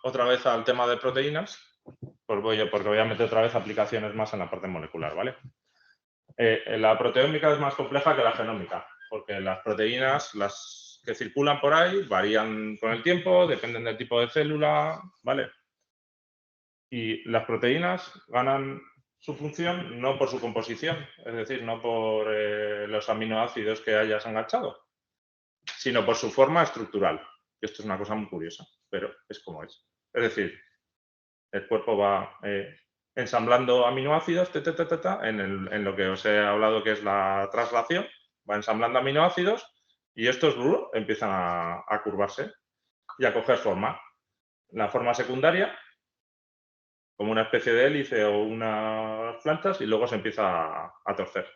otra vez al tema de proteínas, pues porque voy a meter otra vez aplicaciones más en la parte molecular, ¿vale? La proteómica es más compleja que la genómica, porque las proteínas, las que circulan por ahí, varían con el tiempo, dependen del tipo de célula, ¿vale? Y las proteínas ganan su función no por su composición, es decir, no por los aminoácidos que hayas enganchado, sino por su forma estructural. Esto es una cosa muy curiosa, pero es como es. Es decir, el cuerpo va ensamblando aminoácidos en lo que os he hablado que es la traslación, va ensamblando aminoácidos y estos empiezan a curvarse y a coger forma. La forma secundaria como una especie de hélice o unas planchas y luego se empieza a torcer.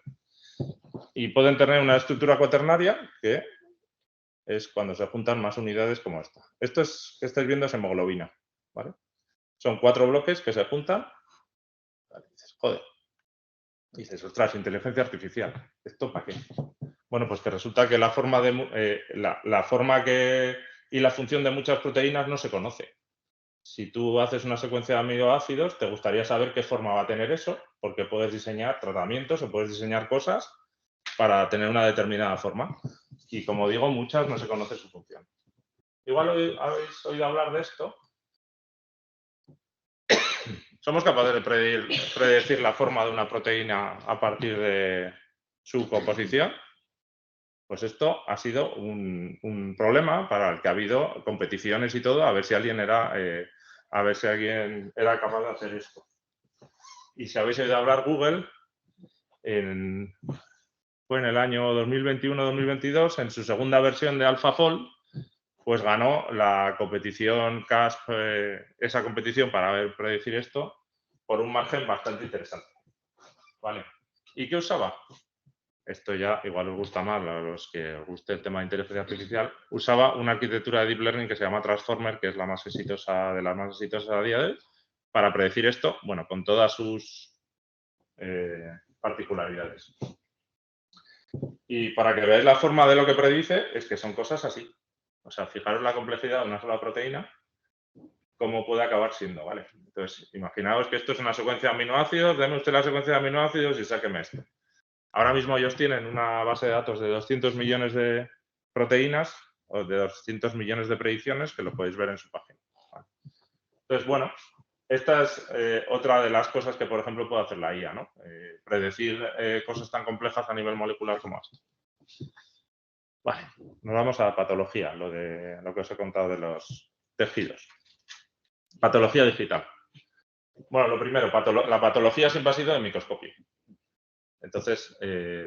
Y pueden tener una estructura cuaternaria que es cuando se juntan más unidades como esta. Esto que estáis viendo es hemoglobina, ¿vale? Son 4 bloques que se juntan. Vale, dices, joder. Dices, ostras, inteligencia artificial. ¿Esto para qué? Bueno, pues que resulta que la forma y la función de muchas proteínas no se conoce. Si tú haces una secuencia de aminoácidos, te gustaría saber qué forma va a tener eso, porque puedes diseñar tratamientos o puedes diseñar cosas para tener una determinada forma. Y como digo, muchas no se conoce su función. Igual habéis oído hablar de esto. Somos capaces de predecir la forma de una proteína a partir de su composición. Pues esto ha sido un problema para el que ha habido competiciones y todo, a ver si alguien era capaz de hacer esto. Y si habéis oído hablar Google, fue en el año 2021-2022, en su segunda versión de AlphaFold, pues ganó la competición CASP, esa competición para predecir esto, por un margen bastante interesante. ¿Vale? ¿Y qué usaba? Esto ya igual os gusta más, a los que os guste el tema de inteligencia artificial. Usaba una arquitectura de Deep Learning que se llama Transformer, que es la más exitosa de las más exitosas a día de hoy, para predecir esto, bueno, con todas sus particularidades. Y para que veáis la forma de lo que predice, es que son cosas así. O sea, fijaros la complejidad de una sola proteína, cómo puede acabar siendo, ¿vale? Entonces, imaginaos que esto es una secuencia de aminoácidos, deme usted la secuencia de aminoácidos y sáqueme esto. Ahora mismo ellos tienen una base de datos de 200 millones de proteínas o de 200 millones de predicciones, que lo podéis ver en su página. ¿Vale? Entonces, bueno, esta es otra de las cosas que, por ejemplo, puede hacer la IA, ¿no? Predecir cosas tan complejas a nivel molecular como esto. Vale, nos vamos a patología, lo que os he contado de los tejidos. Patología digital. Bueno, lo primero, la patología siempre ha sido de microscopio. Entonces,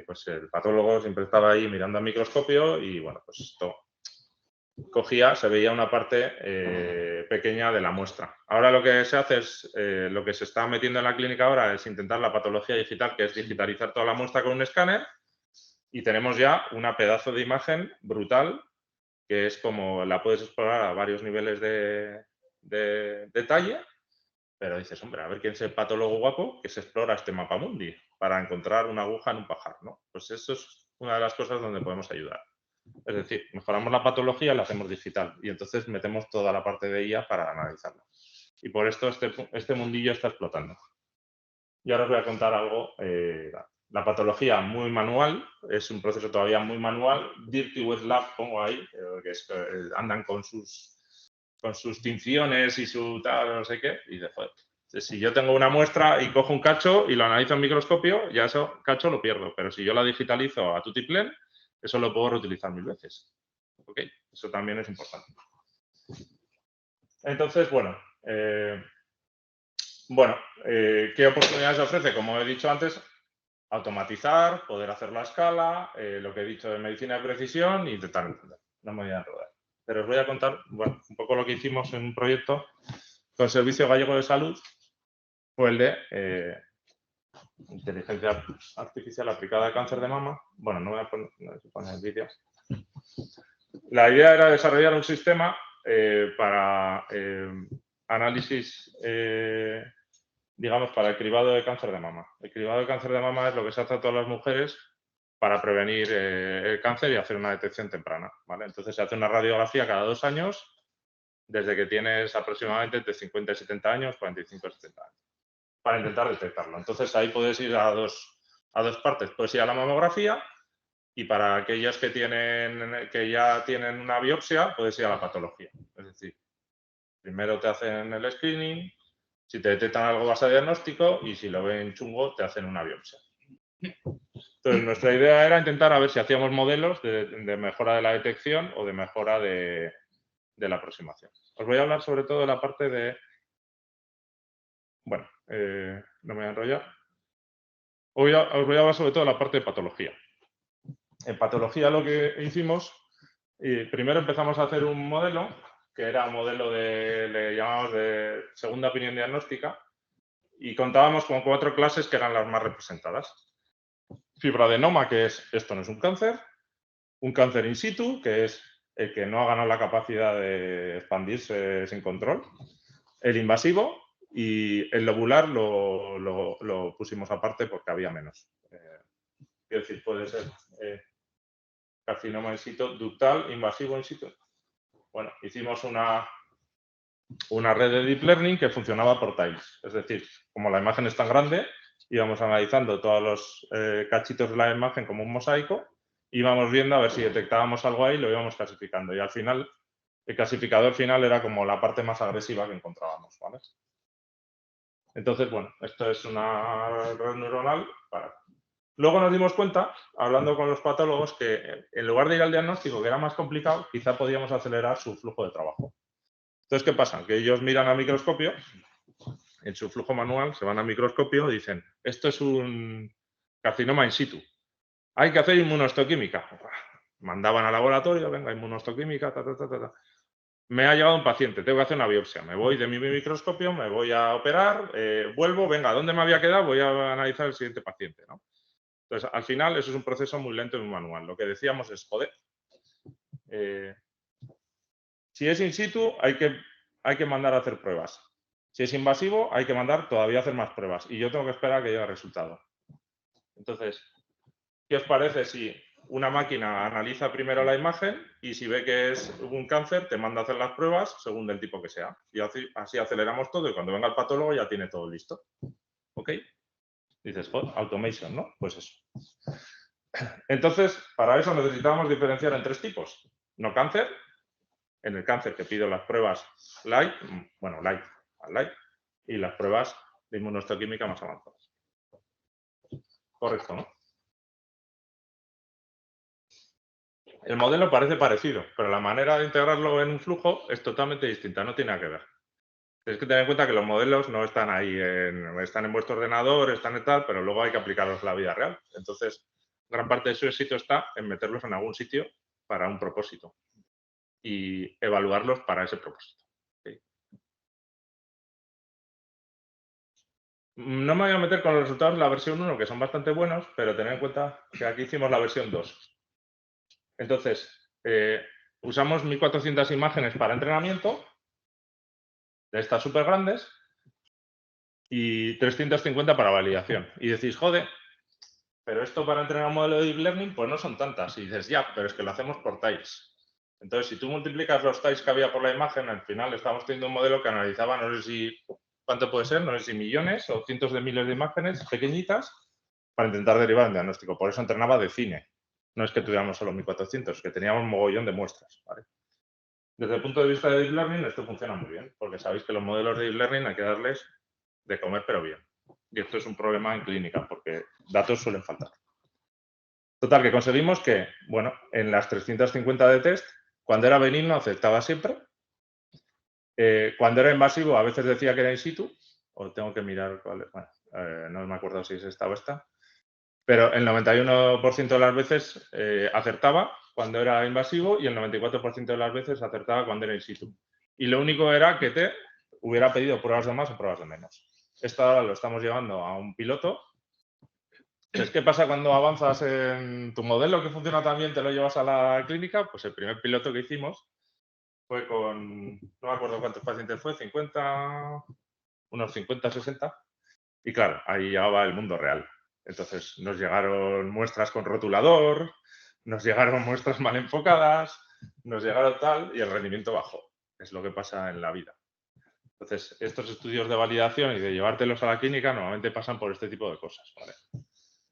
pues el patólogo siempre estaba ahí mirando al microscopio y, bueno, pues esto se veía una parte pequeña de la muestra. Ahora lo que se hace es, lo que se está metiendo en la clínica ahora es intentar la patología digital, que es digitalizar toda la muestra con un escáner, y tenemos ya una pedazo de imagen brutal, que es como la puedes explorar a varios niveles de detalle, pero dices, hombre, a ver quién es el patólogo guapo que se explora este mapamundi para encontrar una aguja en un pajar, ¿no? Pues eso es una de las cosas donde podemos ayudar. Es decir, mejoramos la patología y la hacemos digital y entonces metemos toda la parte de IA para analizarla. Y por esto este mundillo está explotando. Y ahora os voy a contar algo. La patología muy manual, es un proceso todavía muy manual. Dirty Wet Lab pongo ahí, que andan con sus tinciones y su tal, no sé qué, y de joder. Si yo tengo una muestra y cojo un cacho y lo analizo en microscopio, ya eso cacho lo pierdo. Pero si yo la digitalizo a tutiplén, eso lo puedo reutilizar 1000 veces. ¿Ok? Eso también es importante. Entonces, bueno, ¿qué oportunidades ofrece? Como he dicho antes, automatizar, poder hacer la escala, lo que he dicho de medicina de precisión y intentar entender. No me voy a enredar. Pero os voy a contar, bueno, un poco lo que hicimos en un proyecto con el Servicio Gallego de Salud, fue el de inteligencia artificial aplicada al cáncer de mama. Bueno, no voy a poner el vídeo. La idea era desarrollar un sistema para análisis, digamos, para el cribado de cáncer de mama. El cribado de cáncer de mama es lo que se hace a todas las mujeres para prevenir el cáncer y hacer una detección temprana, ¿vale? Entonces se hace una radiografía cada 2 años, desde que tienes aproximadamente entre 50 y 70 años, 45 y 70 años, para intentar detectarlo. Entonces ahí puedes ir a dos partes. Puedes ir a la mamografía y para aquellos que ya tienen una biopsia, puedes ir a la patología. Es decir, primero te hacen el screening, si te detectan algo vas a diagnóstico y si lo ven chungo te hacen una biopsia. Entonces nuestra idea era intentar a ver si hacíamos modelos de mejora de la detección o de mejora de la aproximación. Os voy a hablar sobre todo de la parte de... Bueno, no me voy a enrollar. Os voy a hablar sobre todo de la parte de patología. En patología lo que hicimos, primero empezamos a hacer un modelo, que era un modelo le llamamos de segunda opinión diagnóstica, y contábamos con 4 clases que eran las más representadas. Fibroadenoma, que es esto no es un cáncer in situ, que es el que no ha ganado la capacidad de expandirse sin control, el invasivo, y el lobular lo pusimos aparte porque había menos. Quiero decir, puede ser carcinoma in situ, ductal, invasivo in situ. Bueno, hicimos una red de deep learning que funcionaba por tiles. Es decir, como la imagen es tan grande, íbamos analizando todos los cachitos de la imagen como un mosaico, íbamos viendo a ver si detectábamos algo ahí, lo íbamos clasificando. Y al final, el clasificador final era como la parte más agresiva que encontrábamos, ¿vale? Entonces, bueno, esto es una red neuronal para... Luego nos dimos cuenta, hablando con los patólogos, que en lugar de ir al diagnóstico, que era más complicado, quizá podíamos acelerar su flujo de trabajo. Entonces, ¿qué pasa? Que ellos miran al microscopio, en su flujo manual, se van al microscopio y dicen, esto es un carcinoma in situ. Hay que hacer inmunohistoquímica. Mandaban al laboratorio, venga, inmunohistoquímica, Me ha llegado un paciente, tengo que hacer una biopsia. Me voy de mi microscopio, me voy a operar, vuelvo, venga, ¿dónde me había quedado? Voy a analizar el siguiente paciente, ¿no? Entonces, al final, eso es un proceso muy lento y muy manual. Lo que decíamos es, joder, si es in situ, hay que mandar a hacer pruebas. Si es invasivo, hay que mandar todavía a hacer más pruebas. Y yo tengo que esperar a que llegue el resultado. Entonces, ¿qué os parece si una máquina analiza primero la imagen y si ve que es un cáncer, te manda a hacer las pruebas según del tipo que sea? Y así aceleramos todo y cuando venga el patólogo ya tiene todo listo. ¿Ok? Dices, joder, automation, ¿no? Pues eso. Entonces, para eso necesitábamos diferenciar en 3 tipos. No cáncer, en el cáncer que pido las pruebas light, y las pruebas de inmunohistoquímica más avanzadas. Correcto, ¿no? El modelo parece parecido, pero la manera de integrarlo en un flujo es totalmente distinta, no tiene nada que ver. Tenéis que tener en cuenta que los modelos no están ahí, están en vuestro ordenador, están en tal, pero luego hay que aplicarlos en la vida real. Entonces, gran parte de su éxito está en meterlos en algún sitio para un propósito y evaluarlos para ese propósito. ¿Sí? No me voy a meter con los resultados de la versión 1, que son bastante buenos, pero tened en cuenta que aquí hicimos la versión 2. Entonces, usamos 1.400 imágenes para entrenamiento, de estas súper grandes, y 350 para validación. Y decís, joder, pero esto para entrenar un modelo de deep learning, pues no son tantas. Y dices, ya, pero es que lo hacemos por tiles. Entonces, si tú multiplicas los tiles que había por la imagen, al final estamos teniendo un modelo que analizaba, no sé si cuánto puede ser, no sé si millones o cientos de miles de imágenes pequeñitas para intentar derivar un diagnóstico. Por eso entrenaba de cine. No es que tuviéramos solo 1.400, es que teníamos un mogollón de muestras. ¿Vale? Desde el punto de vista de deep learning, esto funciona muy bien, porque sabéis que los modelos de deep learning hay que darles de comer, pero bien. Y esto es un problema en clínica, porque datos suelen faltar. Total, que conseguimos que, bueno, en las 350 de test, cuando era benigno aceptaba siempre. Cuando era invasivo a veces decía que era in situ, o tengo que mirar cuál es, bueno, no me acuerdo si es esta o esta, pero el 91% de las veces acertaba cuando era invasivo y el 94% de las veces acertaba cuando era in situ. Y lo único era que te hubiera pedido pruebas de más o pruebas de menos. Esto ahora lo estamos llevando a un piloto. Entonces, ¿qué pasa cuando avanzas en tu modelo que funciona tan bien, te lo llevas a la clínica? Pues el primer piloto que hicimos fue con, no me acuerdo cuántos pacientes fue, 50, unos 50, 60. Y claro, ahí ya va el mundo real. Entonces, nos llegaron muestras con rotulador, nos llegaron muestras mal enfocadas, nos llegaron tal y el rendimiento bajó. Es lo que pasa en la vida. Entonces, estos estudios de validación y de llevártelos a la clínica normalmente pasan por este tipo de cosas, ¿vale?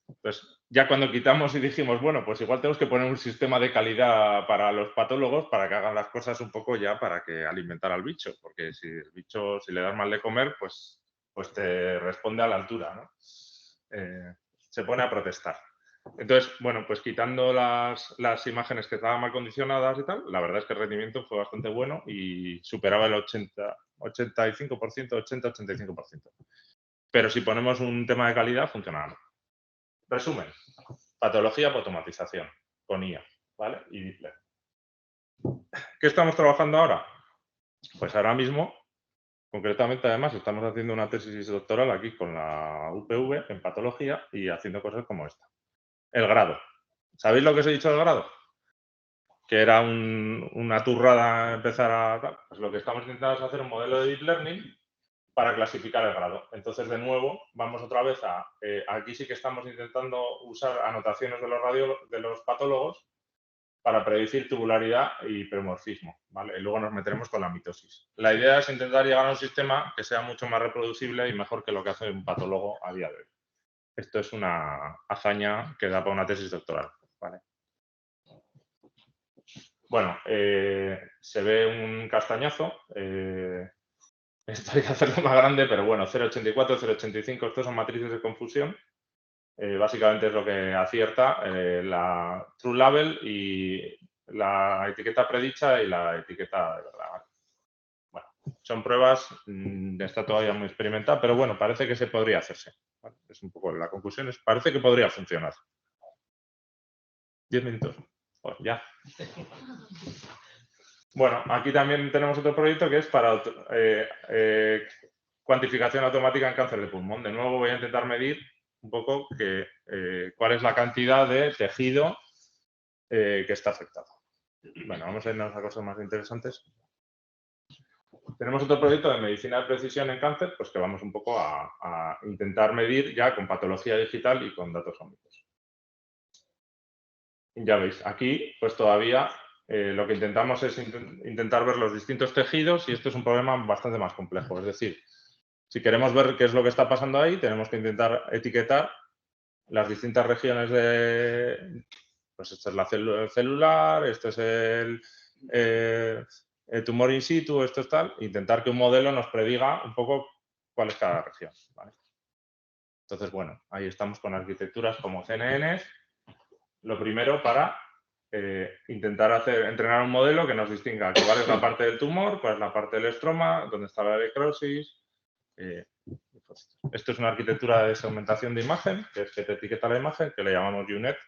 Entonces, ya cuando quitamos y dijimos, bueno, pues igual tenemos que poner un sistema de calidad para los patólogos para que hagan las cosas un poco ya para que alimentar al bicho, porque si el bicho, si le das mal de comer, pues te responde a la altura, ¿no? Se pone a protestar. Entonces, bueno, pues quitando las imágenes que estaban mal condicionadas y tal, la verdad es que el rendimiento fue bastante bueno y superaba el 85%, 80-85%. Pero si ponemos un tema de calidad, funcionaba. Resumen, patología por automatización con IA, ¿vale? Y deep learning. ¿Qué estamos trabajando ahora? Pues ahora mismo Concretamente, además, estamos haciendo una tesis doctoral aquí con la UPV en patología y haciendo cosas como esta. El grado. ¿Sabéis lo que os he dicho del grado? Que era una turrada empezar a... Pues lo que estamos intentando es hacer un modelo de deep learning para clasificar el grado. Entonces, de nuevo, vamos otra vez a... aquí sí que estamos intentando usar anotaciones de los patólogos para predecir tubularidad y hipermorfismo, ¿vale? Y luego nos meteremos con la mitosis. La idea es intentar llegar a un sistema que sea mucho más reproducible y mejor que lo que hace un patólogo a día de hoy. Esto es una hazaña que da para una tesis doctoral, ¿vale? Bueno, se ve un castañazo. Esto hay que hacerlo más grande, pero bueno, 0,84, 0,85, estos son matrices de confusión. Básicamente es lo que acierta la true label y la etiqueta predicha y la etiqueta de verdad. Bueno, son pruebas, está todavía muy experimentada, pero bueno, parece que se podría hacerse. ¿Vale? Es un poco la conclusión, parece que podría funcionar. 10 minutos. Pues ya. Bueno, aquí también tenemos otro proyecto que es para cuantificación automática en cáncer de pulmón. De nuevo voy a intentar medir un poco cuál es la cantidad de tejido que está afectado. Bueno, vamos a irnos a cosas más interesantes. Tenemos otro proyecto de medicina de precisión en cáncer, pues que vamos un poco a intentar medir ya con patología digital y con datos ómicos. Ya veis, aquí pues todavía lo que intentamos es intentar ver los distintos tejidos y esto es un problema bastante más complejo. Es decir, si queremos ver qué es lo que está pasando ahí, tenemos que intentar etiquetar las distintas regiones de... Pues esta es la célula celular, este es el tumor in situ, esto es tal. Intentar que un modelo nos prediga un poco cuál es cada región, ¿vale? Entonces, bueno, ahí estamos con arquitecturas como CNN. Lo primero para intentar entrenar un modelo que nos distinga cuál es la parte del tumor, cuál es la parte del estroma, dónde está la necrosis. Esto es una arquitectura de segmentación de imagen, que es que te etiqueta la imagen, que le llamamos UNet.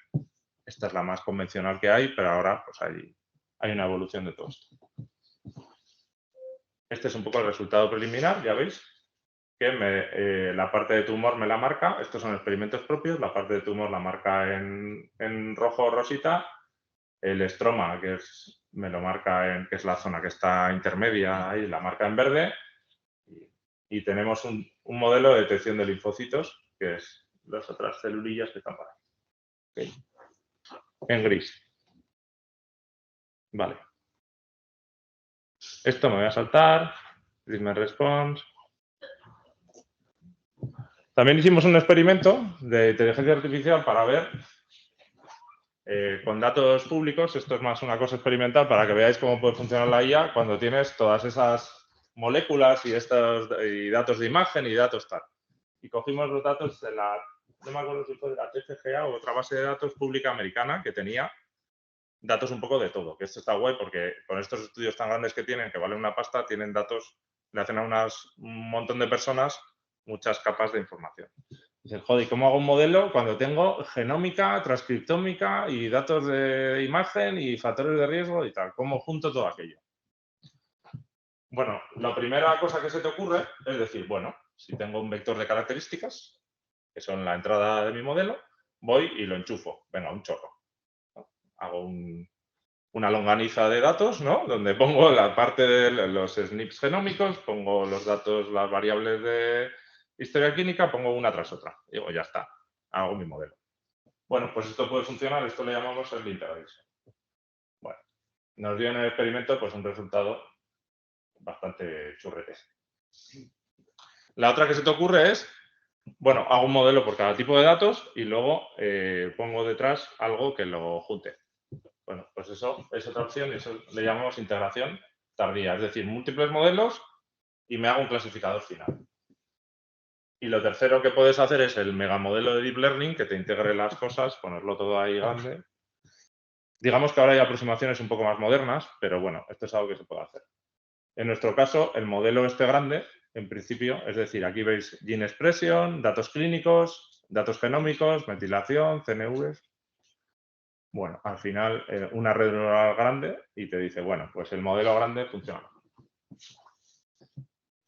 Esta es la más convencional que hay, pero ahora pues hay una evolución de todo esto. Este es un poco el resultado preliminar, ya veis, que la parte de tumor me la marca. Estos son experimentos propios. La parte de tumor la marca en rojo o rosita. El estroma, me lo marca que es la zona que está intermedia, ahí la marca en verde. Y tenemos un modelo de detección de linfocitos, que es las otras celulillas que están por ahí. Okay. En gris. Vale. Esto me voy a saltar. Treatment response. También hicimos un experimento de inteligencia artificial para ver con datos públicos. Esto es más una cosa experimental para que veáis cómo puede funcionar la IA cuando tienes todas esas moléculas y datos de imagen y datos tal. Y cogimos los datos de no me acuerdo si fue de la TFGA o otra base de datos pública americana que tenía datos un poco de todo, que esto está guay porque con estos estudios tan grandes que tienen, que valen una pasta, tienen datos, le hacen a un montón de personas muchas capas de información. Dicen, joder, ¿cómo hago un modelo cuando tengo genómica, transcriptómica y datos de imagen y factores de riesgo y tal? ¿Cómo junto todo aquello? Bueno, la primera cosa que se te ocurre es decir, bueno, si tengo un vector de características, que son la entrada de mi modelo, voy y lo enchufo. Venga, un chorro. Hago una longaniza de datos, ¿no? Donde pongo la parte de los SNPs genómicos, pongo los datos, las variables de historia clínica, pongo una tras otra. Digo, ya está, hago mi modelo. Bueno, pues esto puede funcionar, esto le llamamos el interacción. Bueno, nos dio en el experimento pues un resultado bastante churrete. La otra que se te ocurre es, bueno, hago un modelo por cada tipo de datos y luego pongo detrás algo que lo junte. Bueno, pues eso es otra opción y eso le llamamos integración tardía, es decir, múltiples modelos y me hago un clasificador final. Y lo tercero que puedes hacer es el megamodelo de Deep Learning, que te integre las cosas, ponerlo todo ahí grande. Digamos que ahora hay aproximaciones un poco más modernas, pero bueno, esto es algo que se puede hacer. En nuestro caso, el modelo grande, en principio, es decir, aquí veis Gene Expression, datos clínicos, datos genómicos, metilación, CNVs. Bueno, al final, una red neuronal grande y te dice, bueno, pues el modelo grande funciona.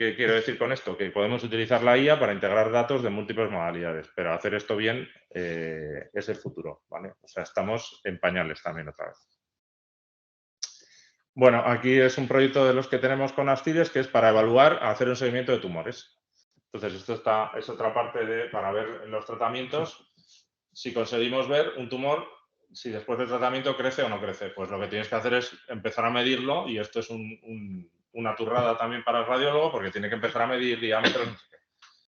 ¿Qué quiero decir con esto? Que podemos utilizar la IA para integrar datos de múltiples modalidades, pero hacer esto bien es el futuro, ¿vale? O sea, estamos en pañales también otra vez. Bueno, aquí es un proyecto de los que tenemos con Astides, que es para evaluar, hacer un seguimiento de tumores. Entonces, esto es otra parte para ver en los tratamientos si conseguimos ver un tumor, si después del tratamiento crece o no crece. Pues lo que tienes que hacer es empezar a medirlo, y esto es una turrada también para el radiólogo, porque tiene que empezar a medir diámetros. No sé qué.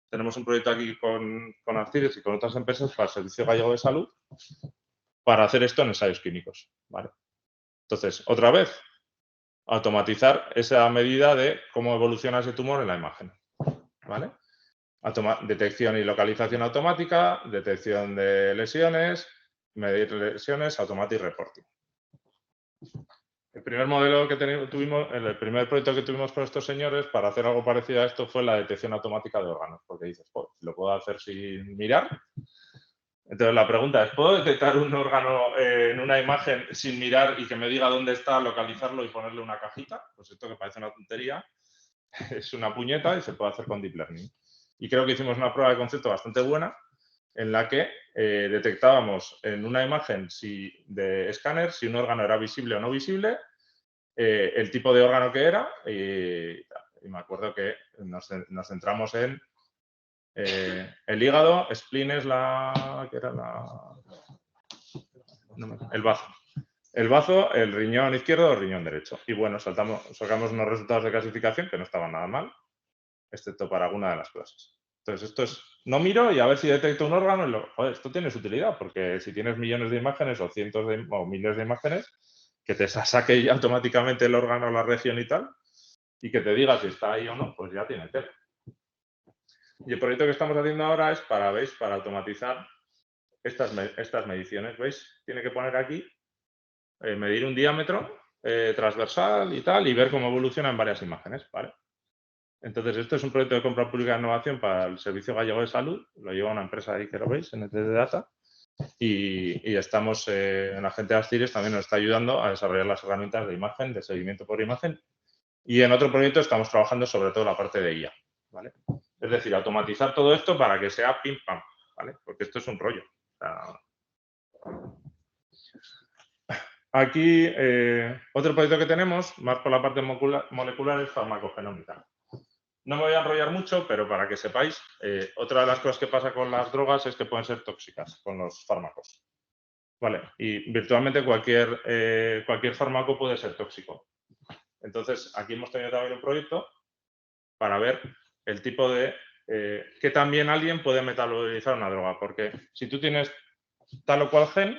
Tenemos un proyecto aquí con Astides y con otras empresas para el Servicio Gallego de Salud para hacer esto en ensayos clínicos, ¿vale? Entonces, otra vez, automatizar esa medida de cómo evoluciona ese tumor en la imagen, ¿vale? Detección y localización automática, detección de lesiones, medir lesiones, automatic reporting. El primer modelo que tuvimos, el primer proyecto que tuvimos con estos señores para hacer algo parecido a esto fue la detección automática de órganos, porque dices, pues, lo puedo hacer sin mirar. Entonces la pregunta es, ¿puedo detectar un órgano en una imagen sin mirar y que me diga dónde está, localizarlo y ponerle una cajita? Pues esto, que parece una tontería, es una puñeta y se puede hacer con Deep Learning. Y creo que hicimos una prueba de concepto bastante buena en la que detectábamos en una imagen de escáner si un órgano era visible o no visible, el tipo de órgano que era, y me acuerdo que nos centramos en el hígado, spleen es el bazo. El bazo, el riñón izquierdo o el riñón derecho. Y bueno, sacamos unos resultados de clasificación que no estaban nada mal, excepto para alguna de las clases. Entonces, esto es, no miro y a ver si detecto un órgano. Joder, esto tiene su utilidad, porque si tienes millones de imágenes o cientos o miles de imágenes, que te saque ya automáticamente el órgano, la región y tal, y que te diga si está ahí o no, pues ya tiene tela. Y el proyecto que estamos haciendo ahora es para automatizar estas mediciones. ¿Veis? Tiene que poner aquí, medir un diámetro transversal y tal, y ver cómo evoluciona en varias imágenes, ¿vale? Entonces, esto es un proyecto de compra pública de innovación para el Servicio Gallego de Salud. Lo lleva una empresa ahí que lo veis, NTT Data. Y estamos, la gente de Astides también nos está ayudando a desarrollar las herramientas de imagen, de seguimiento por imagen. Y en otro proyecto estamos trabajando sobre todo la parte de IA, ¿vale? Es decir, automatizar todo esto para que sea pim pam, ¿vale? Porque esto es un rollo. O sea, aquí, otro proyecto que tenemos, más por la parte molecular, es farmacogenómica. No me voy a enrollar mucho, pero para que sepáis, otra de las cosas que pasa con las drogas es que pueden ser tóxicas con los fármacos. Vale, y virtualmente cualquier fármaco puede ser tóxico. Entonces, aquí hemos tenido también un proyecto para ver el tipo de que también alguien puede metabolizar una droga, porque si tú tienes tal o cual gen,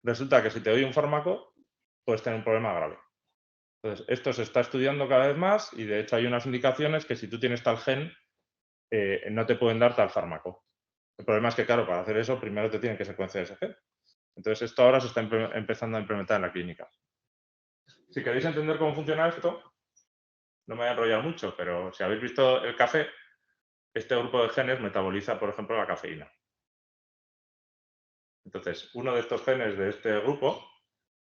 resulta que si te doy un fármaco, puedes tener un problema grave. Entonces, esto se está estudiando cada vez más y de hecho hay unas indicaciones que si tú tienes tal gen, no te pueden dar tal fármaco. El problema es que, claro, para hacer eso, primero te tienen que secuenciar ese gen. Entonces, esto ahora se está empezando a implementar en la clínica. Si queréis entender cómo funciona esto, no me voy a enrollar mucho, pero si habéis visto el café, este grupo de genes metaboliza, por ejemplo, la cafeína. Entonces, uno de estos genes de este grupo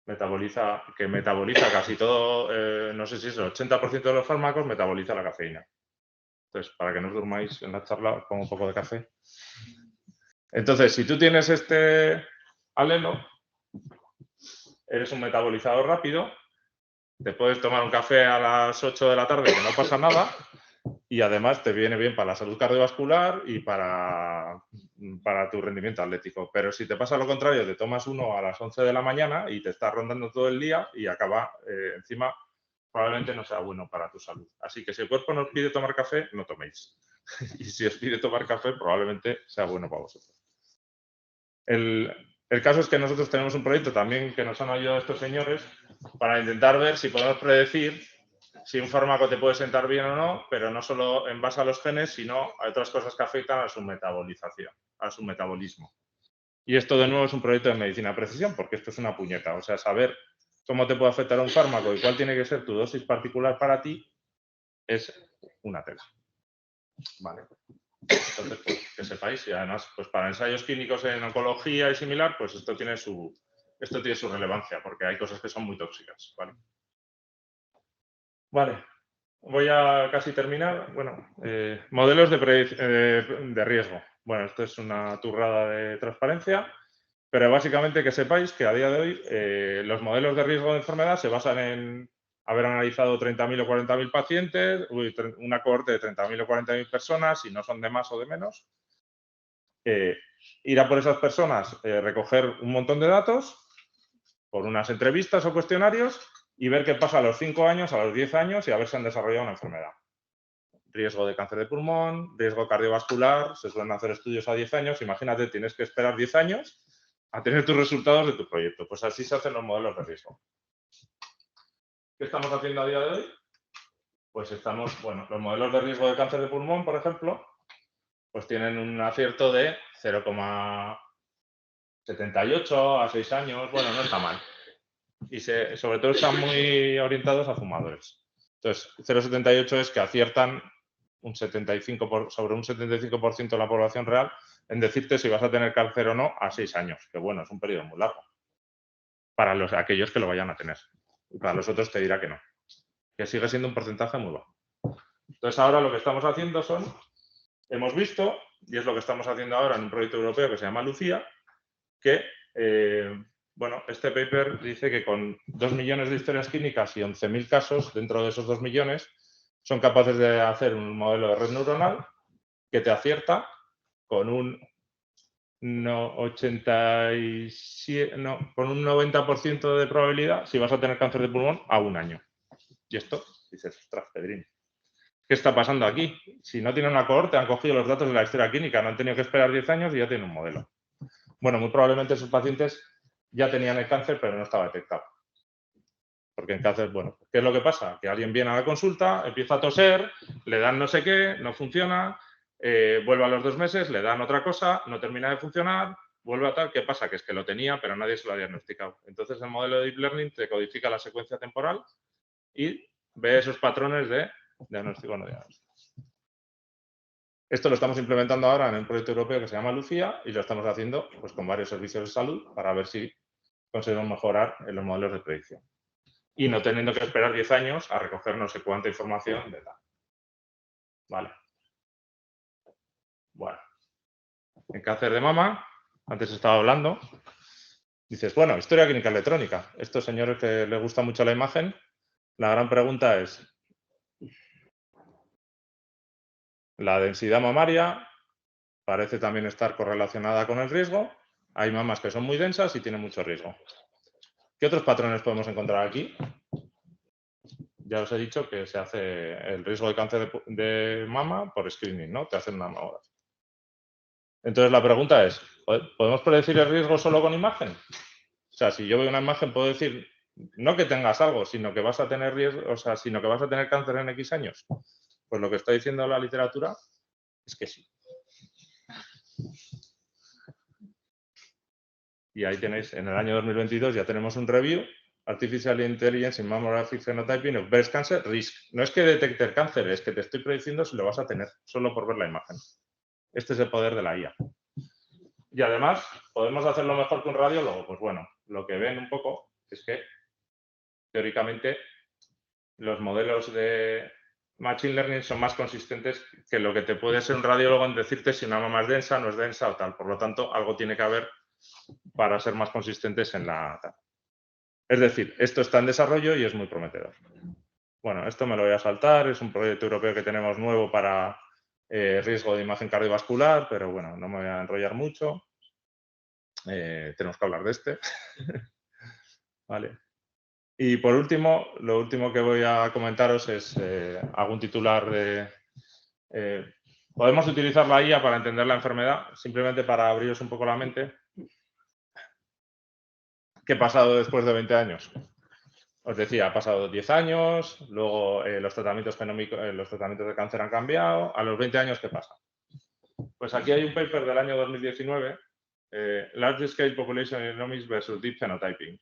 metaboliza casi todo, no sé si es el 80% de los fármacos, metaboliza la cafeína. Entonces, para que no os durmáis en la charla, pongo un poco de café. Entonces, si tú tienes este alelo, eres un metabolizador rápido, te puedes tomar un café a las 8 de la tarde, que no pasa nada, y además te viene bien para la salud cardiovascular y para tu rendimiento atlético. Pero si te pasa lo contrario, te tomas uno a las 11 de la mañana y te estás rondando todo el día y acaba encima, probablemente no sea bueno para tu salud. Así que si el cuerpo nos pide tomar café, no toméis. Y si os pide tomar café, probablemente sea bueno para vosotros. El caso es que nosotros tenemos un proyecto también que nos han ayudado estos señores para intentar ver si podemos predecir si un fármaco te puede sentar bien o no, pero no solo en base a los genes, sino a otras cosas que afectan a su metabolización, a su metabolismo. Y esto, de nuevo, es un proyecto de medicina de precisión, porque esto es una puñeta. O sea, saber cómo te puede afectar un fármaco y cuál tiene que ser tu dosis particular para ti es una tela. Vale. Entonces, pues, que sepáis, y además, pues para ensayos clínicos en oncología y similar, pues esto tiene su relevancia, porque hay cosas que son muy tóxicas. Vale. voy a casi terminar. Bueno, modelos de riesgo. Bueno, esto es una turrada de transparencia, pero básicamente que sepáis que a día de hoy los modelos de riesgo de enfermedad se basan en haber analizado 30.000 o 40.000 pacientes, una cohorte de 30.000 o 40.000 personas, si no son de más o de menos. Ir a por esas personas, recoger un montón de datos por unas entrevistas o cuestionarios y ver qué pasa a los 5 años, a los 10 años y a ver si han desarrollado una enfermedad. Riesgo de cáncer de pulmón, riesgo cardiovascular, se suelen hacer estudios a 10 años. Imagínate, tienes que esperar 10 años a tener tus resultados de tu proyecto. Pues así se hacen los modelos de riesgo. ¿Qué estamos haciendo a día de hoy? Pues bueno, los modelos de riesgo de cáncer de pulmón, por ejemplo, pues tienen un acierto de 0,78 a 6 años. Bueno, no está mal. Y sobre todo están muy orientados a fumadores. Entonces, 0,78 es que aciertan sobre un 75% de la población real en decirte si vas a tener cáncer o no a 6 años, que bueno, es un periodo muy largo para aquellos que lo vayan a tener. Y para los otros te dirá que no, que sigue siendo un porcentaje muy bajo. Entonces, ahora lo que estamos haciendo hemos visto, y es lo que estamos haciendo ahora en un proyecto europeo que se llama Lucía, que bueno, este paper dice que con 2 millones de historias clínicas y 11.000 casos, dentro de esos 2 millones, son capaces de hacer un modelo de red neuronal que te acierta con un 90% de probabilidad si vas a tener cáncer de pulmón a 1 año. Y esto, dices, ostras, Pedrín, ¿qué está pasando aquí? Si no tienen una cohorte, han cogido los datos de la historia clínica, no han tenido que esperar 10 años y ya tienen un modelo. Bueno, muy probablemente esos pacientes ya tenían el cáncer, pero no estaba detectado. Porque en cáncer, bueno, ¿qué es lo que pasa? Que alguien viene a la consulta, empieza a toser, le dan no sé qué, no funciona, vuelve a los 2 meses, le dan otra cosa, no termina de funcionar, vuelve a tal. ¿Qué pasa? Que es que lo tenía, pero nadie se lo ha diagnosticado. Entonces, el modelo de Deep Learning te codifica la secuencia temporal y ve esos patrones de diagnóstico o no diagnóstico. Esto lo estamos implementando ahora en un proyecto europeo que se llama Lucía y lo estamos haciendo pues, con varios servicios de salud para ver si conseguimos mejorar en los modelos de predicción. Y no teniendo que esperar 10 años a recoger no sé cuánta información de tal. Vale. Bueno. En cáncer de mama, antes estaba hablando, dices, bueno, historia clínica electrónica. Estos señores que les gusta mucho la imagen, la gran pregunta es, la densidad mamaria parece también estar correlacionada con el riesgo. Hay mamas que son muy densas y tienen mucho riesgo. ¿Qué otros patrones podemos encontrar aquí? Ya os he dicho que se hace el riesgo de cáncer de mama por screening, ¿no? Te hacen una mamografía. Entonces la pregunta es, ¿podemos predecir el riesgo solo con imagen? O sea, si yo veo una imagen puedo decir, no que tengas algo, sino que vas a tener riesgo, o sea, sino que vas a tener cáncer en X años. Pues lo que está diciendo la literatura es que sí. Y ahí tenéis, en el año 2022 ya tenemos un review, Artificial Intelligence in Mammographic Phenotyping of Breast Cancer Risk. No es que detecte el cáncer, es que te estoy prediciendo si lo vas a tener, solo por ver la imagen. Este es el poder de la IA. Y además, ¿podemos hacerlo mejor que un radiólogo? Pues bueno, lo que ven un poco es que, teóricamente, los modelos de Machine Learning son más consistentes que lo que te puede ser un radiólogo en decirte si una mama es densa, no es densa o tal. Por lo tanto, algo tiene que haber para ser más consistentes en la... Es decir, esto está en desarrollo y es muy prometedor. Bueno, esto me lo voy a saltar, es un proyecto europeo que tenemos nuevo para riesgo de imagen cardiovascular, pero bueno, no me voy a enrollar mucho. Tenemos que hablar de este. Vale. Y por último, lo último que voy a comentaros es algún titular de... podemos utilizar la IA para entender la enfermedad, simplemente para abriros un poco la mente. ¿Qué ha pasado después de 20 años? Os decía, ha pasado 10 años, luego los tratamientos genómicos, los tratamientos de cáncer han cambiado. A los 20 años, ¿qué pasa? Pues aquí hay un paper del año 2019, Large Scale Population Genomics versus Deep Phenotyping.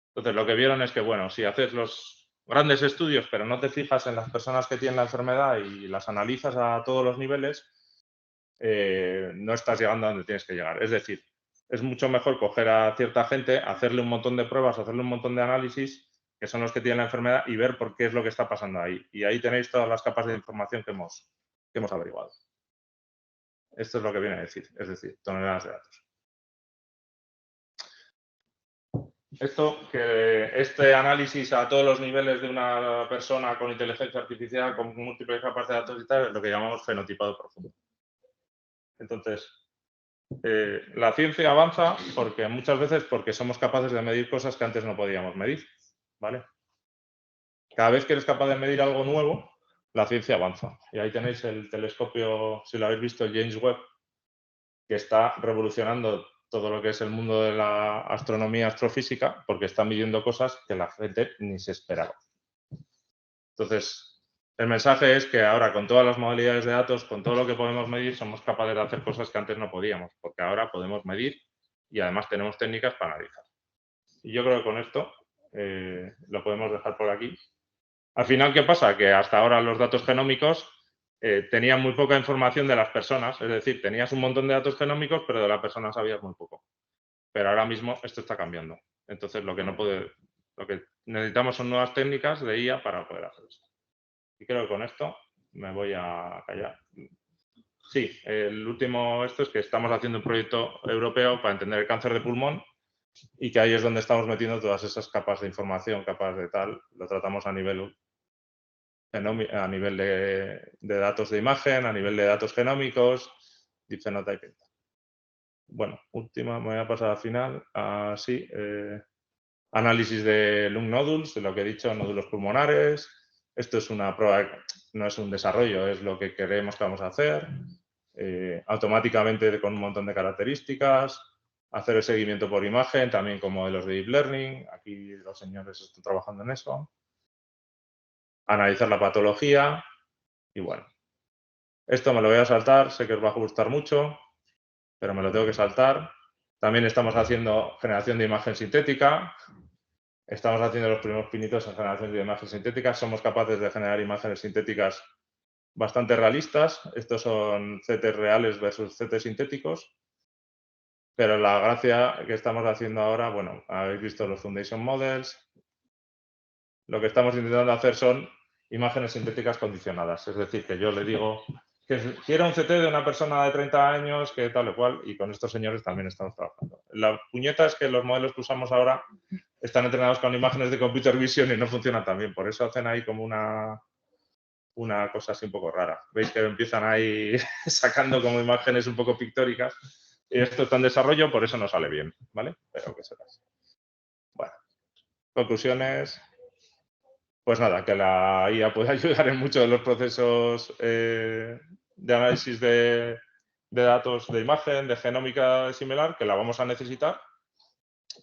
Entonces, lo que vieron es que, bueno, si haces los grandes estudios, pero no te fijas en las personas que tienen la enfermedad y las analizas a todos los niveles, no estás llegando a donde tienes que llegar. Es decir, es mucho mejor coger a cierta gente, hacerle un montón de pruebas, hacerle un montón de análisis, que son los que tienen la enfermedad, y ver por qué es lo que está pasando ahí. Y ahí tenéis todas las capas de información que hemos averiguado. Esto es lo que viene a decir, es decir, toneladas de datos. Este análisis a todos los niveles de una persona con inteligencia artificial, con múltiples capas de datos y tal, es lo que llamamos fenotipado profundo. Entonces, la ciencia avanza muchas veces porque somos capaces de medir cosas que antes no podíamos medir, ¿vale? Cada vez que eres capaz de medir algo nuevo, la ciencia avanza. Y ahí tenéis el telescopio, si lo habéis visto, James Webb, que está revolucionando todo lo que es el mundo de la astronomía, astrofísica, porque está midiendo cosas que la gente ni se esperaba. Entonces, el mensaje es que ahora, con todas las modalidades de datos, con todo lo que podemos medir, somos capaces de hacer cosas que antes no podíamos, porque ahora podemos medir y además tenemos técnicas para analizar. Y yo creo que con esto lo podemos dejar por aquí. Al final, ¿qué pasa? Que hasta ahora los datos genómicos tenían muy poca información de las personas, es decir, tenías un montón de datos genómicos, pero de la persona sabías muy poco. Pero ahora mismo esto está cambiando. Entonces, lo que necesitamos son nuevas técnicas de IA para poder hacer esto. Y creo que con esto me voy a callar. Sí, el último es que estamos haciendo un proyecto europeo para entender el cáncer de pulmón y que ahí es donde estamos metiendo todas esas capas de información, capas de tal. Lo tratamos a nivel de datos de imagen, a nivel de datos genómicos, deep phenotyping. Bueno, última, me voy a pasar al final. Sí, análisis de lung nodules, de lo que he dicho, nódulos pulmonares. Esto es una prueba, no es un desarrollo, es lo que queremos que vamos a hacer. Automáticamente con un montón de características. Hacer el seguimiento por imagen, también con modelos de deep learning. Aquí los señores están trabajando en eso. Analizar la patología. Y bueno, esto me lo voy a saltar, sé que os va a gustar mucho, pero me lo tengo que saltar. También estamos haciendo generación de imagen sintética. Estamos haciendo los primeros pinitos en generación de imagen sintética. Somos capaces de generar imágenes sintéticas bastante realistas. Estos son CT reales versus CT sintéticos. Pero la gracia que estamos haciendo ahora, bueno, habéis visto los Foundation Models. Lo que estamos intentando hacer son imágenes sintéticas condicionadas. Es decir, que yo le digo que quiero un CT de una persona de 30 años, que tal o cual, y con estos señores también estamos trabajando. La puñeta es que los modelos que usamos ahora están entrenados con imágenes de computer vision y no funcionan tan bien. Por eso hacen ahí como una cosa así un poco rara. Veis que empiezan ahí sacando como imágenes un poco pictóricas. Y esto está en desarrollo, por eso no sale bien, ¿vale? Pero que sepas. Bueno, conclusiones. Pues nada, que la IA puede ayudar en muchos de los procesos de análisis de datos de imagen, de genómica similar, que la vamos a necesitar,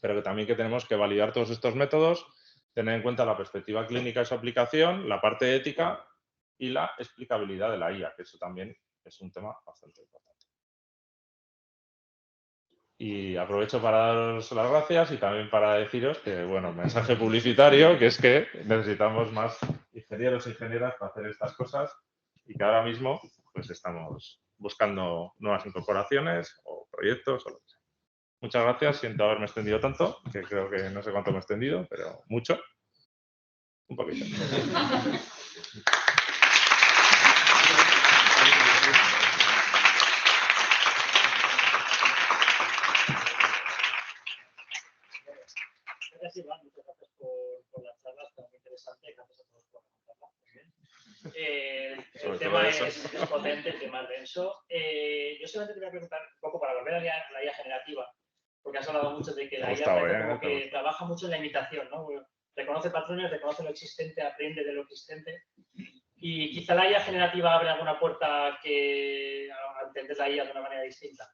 pero que también que tenemos que validar todos estos métodos, tener en cuenta la perspectiva clínica de su aplicación, la parte ética y la explicabilidad de la IA, que eso también es un tema bastante importante. Y aprovecho para daros las gracias y también para deciros que, bueno, mensaje publicitario, que es que necesitamos más ingenieros e ingenieras para hacer estas cosas y que ahora mismo pues estamos buscando nuevas incorporaciones o proyectos o lo que sea. Muchas gracias, siento haberme extendido tanto, que creo que no sé cuánto me he extendido, pero mucho. Un poquito. Gracias, Iván. Muchas gracias por la charla, está muy interesante. Gracias a todos por comentarla. Muy bien. El tema es potente, el tema es denso. Yo solamente te voy a preguntar un poco para volver a la IA generativa, porque has hablado mucho de que la IA como que trabaja mucho en la imitación, ¿no? Reconoce patrones, reconoce lo existente, aprende de lo existente. Y quizá la IA generativa abre alguna puerta que a entender la IA de una manera distinta.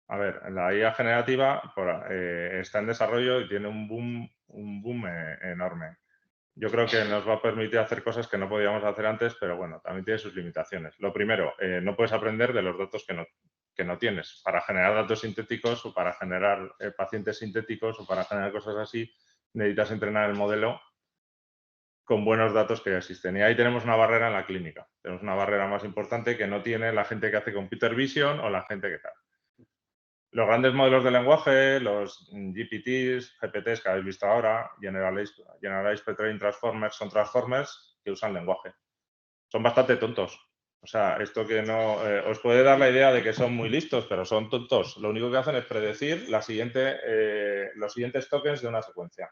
A ver, la IA generativa está en desarrollo y tiene un boom enorme. Yo creo que nos va a permitir hacer cosas que no podíamos hacer antes, pero bueno, también tiene sus limitaciones. Lo primero, no puedes aprender de los datos que no tienes. Para generar datos sintéticos o para generar pacientes sintéticos o para generar cosas así, necesitas entrenar el modelo con buenos datos que ya existen. Y ahí tenemos una barrera en la clínica. Tenemos una barrera más importante que no tiene la gente que hace computer vision o la gente que tal. los grandes modelos de lenguaje, los GPTs, GPTs que habéis visto ahora, Generalized Pre-trained Transformers, son transformers que usan lenguaje. Son bastante tontos. O sea, esto que no os puede dar la idea de que son muy listos, pero son tontos. Lo único que hacen es predecir los siguientes tokens de una secuencia,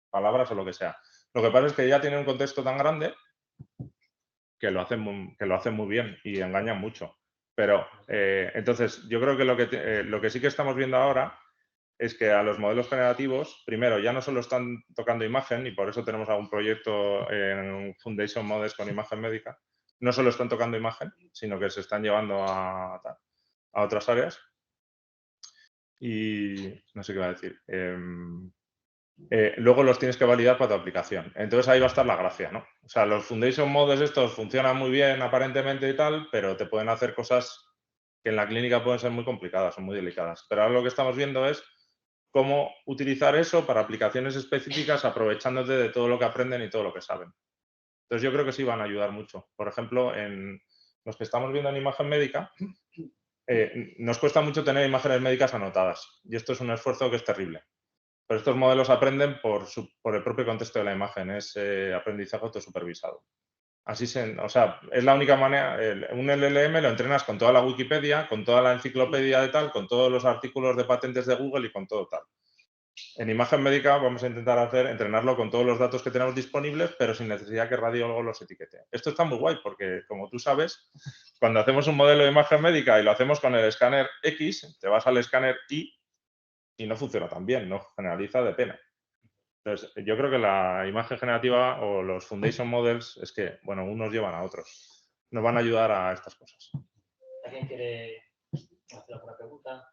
palabras o lo que sea. Lo que pasa es que ya tienen un contexto tan grande que lo hacen muy bien y engañan mucho. Pero entonces, yo creo que lo que sí que estamos viendo ahora es que a los modelos generativos, primero, ya no solo están tocando imagen, y por eso tenemos algún proyecto en Foundation Models con imagen médica, no solo están tocando imagen, sino que se están llevando a otras áreas. Y no sé qué iba a decir. Luego los tienes que validar para tu aplicación. Entonces ahí va a estar la gracia, ¿no? O sea, los Foundation Models estos funcionan muy bien aparentemente y tal, pero te pueden hacer cosas que en la clínica pueden ser muy complicadas, son muy delicadas. Pero ahora lo que estamos viendo es cómo utilizar eso para aplicaciones específicas aprovechándote de todo lo que aprenden y todo lo que saben. Entonces yo creo que sí van a ayudar mucho. Por ejemplo, en los que estamos viendo en imagen médica, nos cuesta mucho tener imágenes médicas anotadas y esto es un esfuerzo que es terrible. Pero estos modelos aprenden por el propio contexto de la imagen, es aprendizaje autosupervisado. O sea, es la única manera, un LLM lo entrenas con toda la Wikipedia, con toda la enciclopedia de tal, con todos los artículos de patentes de Google y con todo tal. En imagen médica vamos a intentar entrenarlo con todos los datos que tenemos disponibles, pero sin necesidad que el radiólogo los etiquete. Esto está muy guay porque, como tú sabes, cuando hacemos un modelo de imagen médica y lo hacemos con el escáner X, te vas al escáner Y y no funciona tan bien, no generaliza de pena. Entonces, yo creo que la imagen generativa o los Foundation Models es que, bueno, unos llevan a otros. Nos van a ayudar a estas cosas. ¿Alguien quiere hacer alguna pregunta?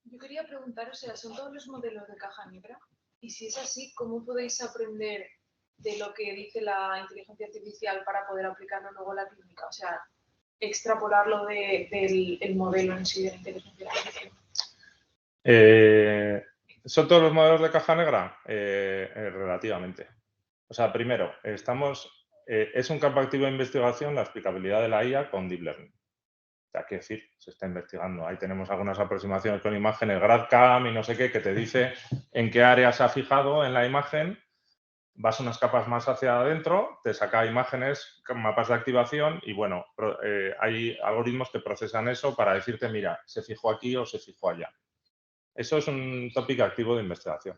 Yo quería preguntar, o sea, ¿son todos los modelos de caja negra? Y si es así, ¿cómo podéis aprender de lo que dice la inteligencia artificial para poder aplicarlo luego a la clínica? O sea, extrapolarlo del modelo en sí de la inteligencia artificial. ¿Son todos los modelos de caja negra? Relativamente. O sea, primero, es un campo activo de investigación la explicabilidad de la IA con Deep Learning. O sea, quiero decir, se está investigando. Ahí tenemos algunas aproximaciones con imágenes, GradCam y no sé qué, que te dice en qué área se ha fijado en la imagen, vas unas capas más hacia adentro, te saca imágenes, mapas de activación y, bueno, hay algoritmos que procesan eso para decirte, mira, se fijó aquí o se fijó allá. Eso es un tópico activo de investigación.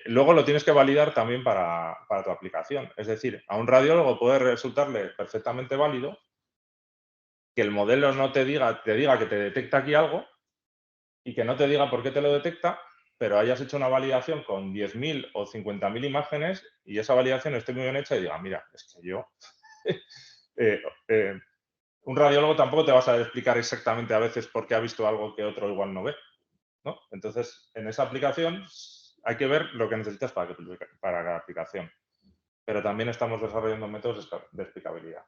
Luego lo tienes que validar también para tu aplicación. Es decir, a un radiólogo puede resultarle perfectamente válido que el modelo no te diga que te detecta aquí algo y que no te diga por qué te lo detecta, pero hayas hecho una validación con 10.000 o 50.000 imágenes y esa validación esté muy bien hecha y diga, mira, es que yo... un radiólogo tampoco te va a saber explicar exactamente a veces por qué ha visto algo que otro igual no ve, ¿no? Entonces, en esa aplicación hay que ver lo que necesitas para la aplicación. Pero también estamos desarrollando métodos de explicabilidad.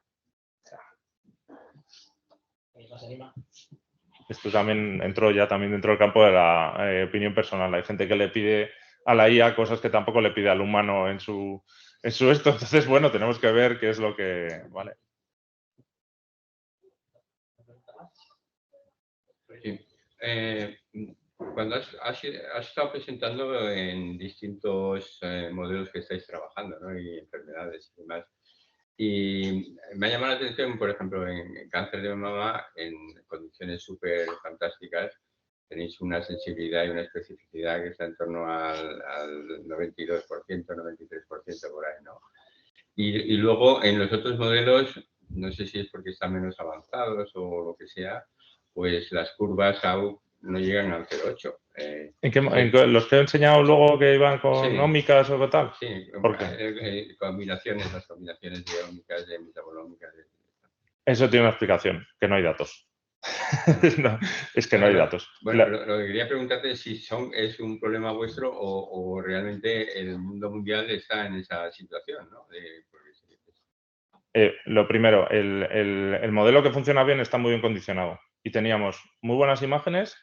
Esto también entró ya también dentro del campo de la opinión personal. Hay gente que le pide a la IA cosas que tampoco le pide al humano en su esto. Entonces, bueno, tenemos que ver qué es lo que... Vale. Sí. Cuando has estado presentando en distintos modelos que estáis trabajando, ¿no? Y enfermedades y demás, y me ha llamado la atención, por ejemplo, en cáncer de mama, en condiciones súper fantásticas, tenéis una sensibilidad y una especificidad que está en torno al 92%, 93% por ahí, ¿no? Y luego en los otros modelos, no sé si es porque están menos avanzados o lo que sea, pues las curvas AUC no llegan al 0,8. ¿En los que he enseñado luego que iban con sí, ómicas o tal? Sí, ¿Por qué? las combinaciones de ómicas, de metabolómicas. Eso tiene una explicación, que no hay datos. No, es que no hay datos. Bueno, lo que quería preguntarte es si es un problema vuestro o realmente el mundo mundial está en esa situación, ¿no? Lo primero, el modelo que funciona bien está muy bien condicionado y teníamos muy buenas imágenes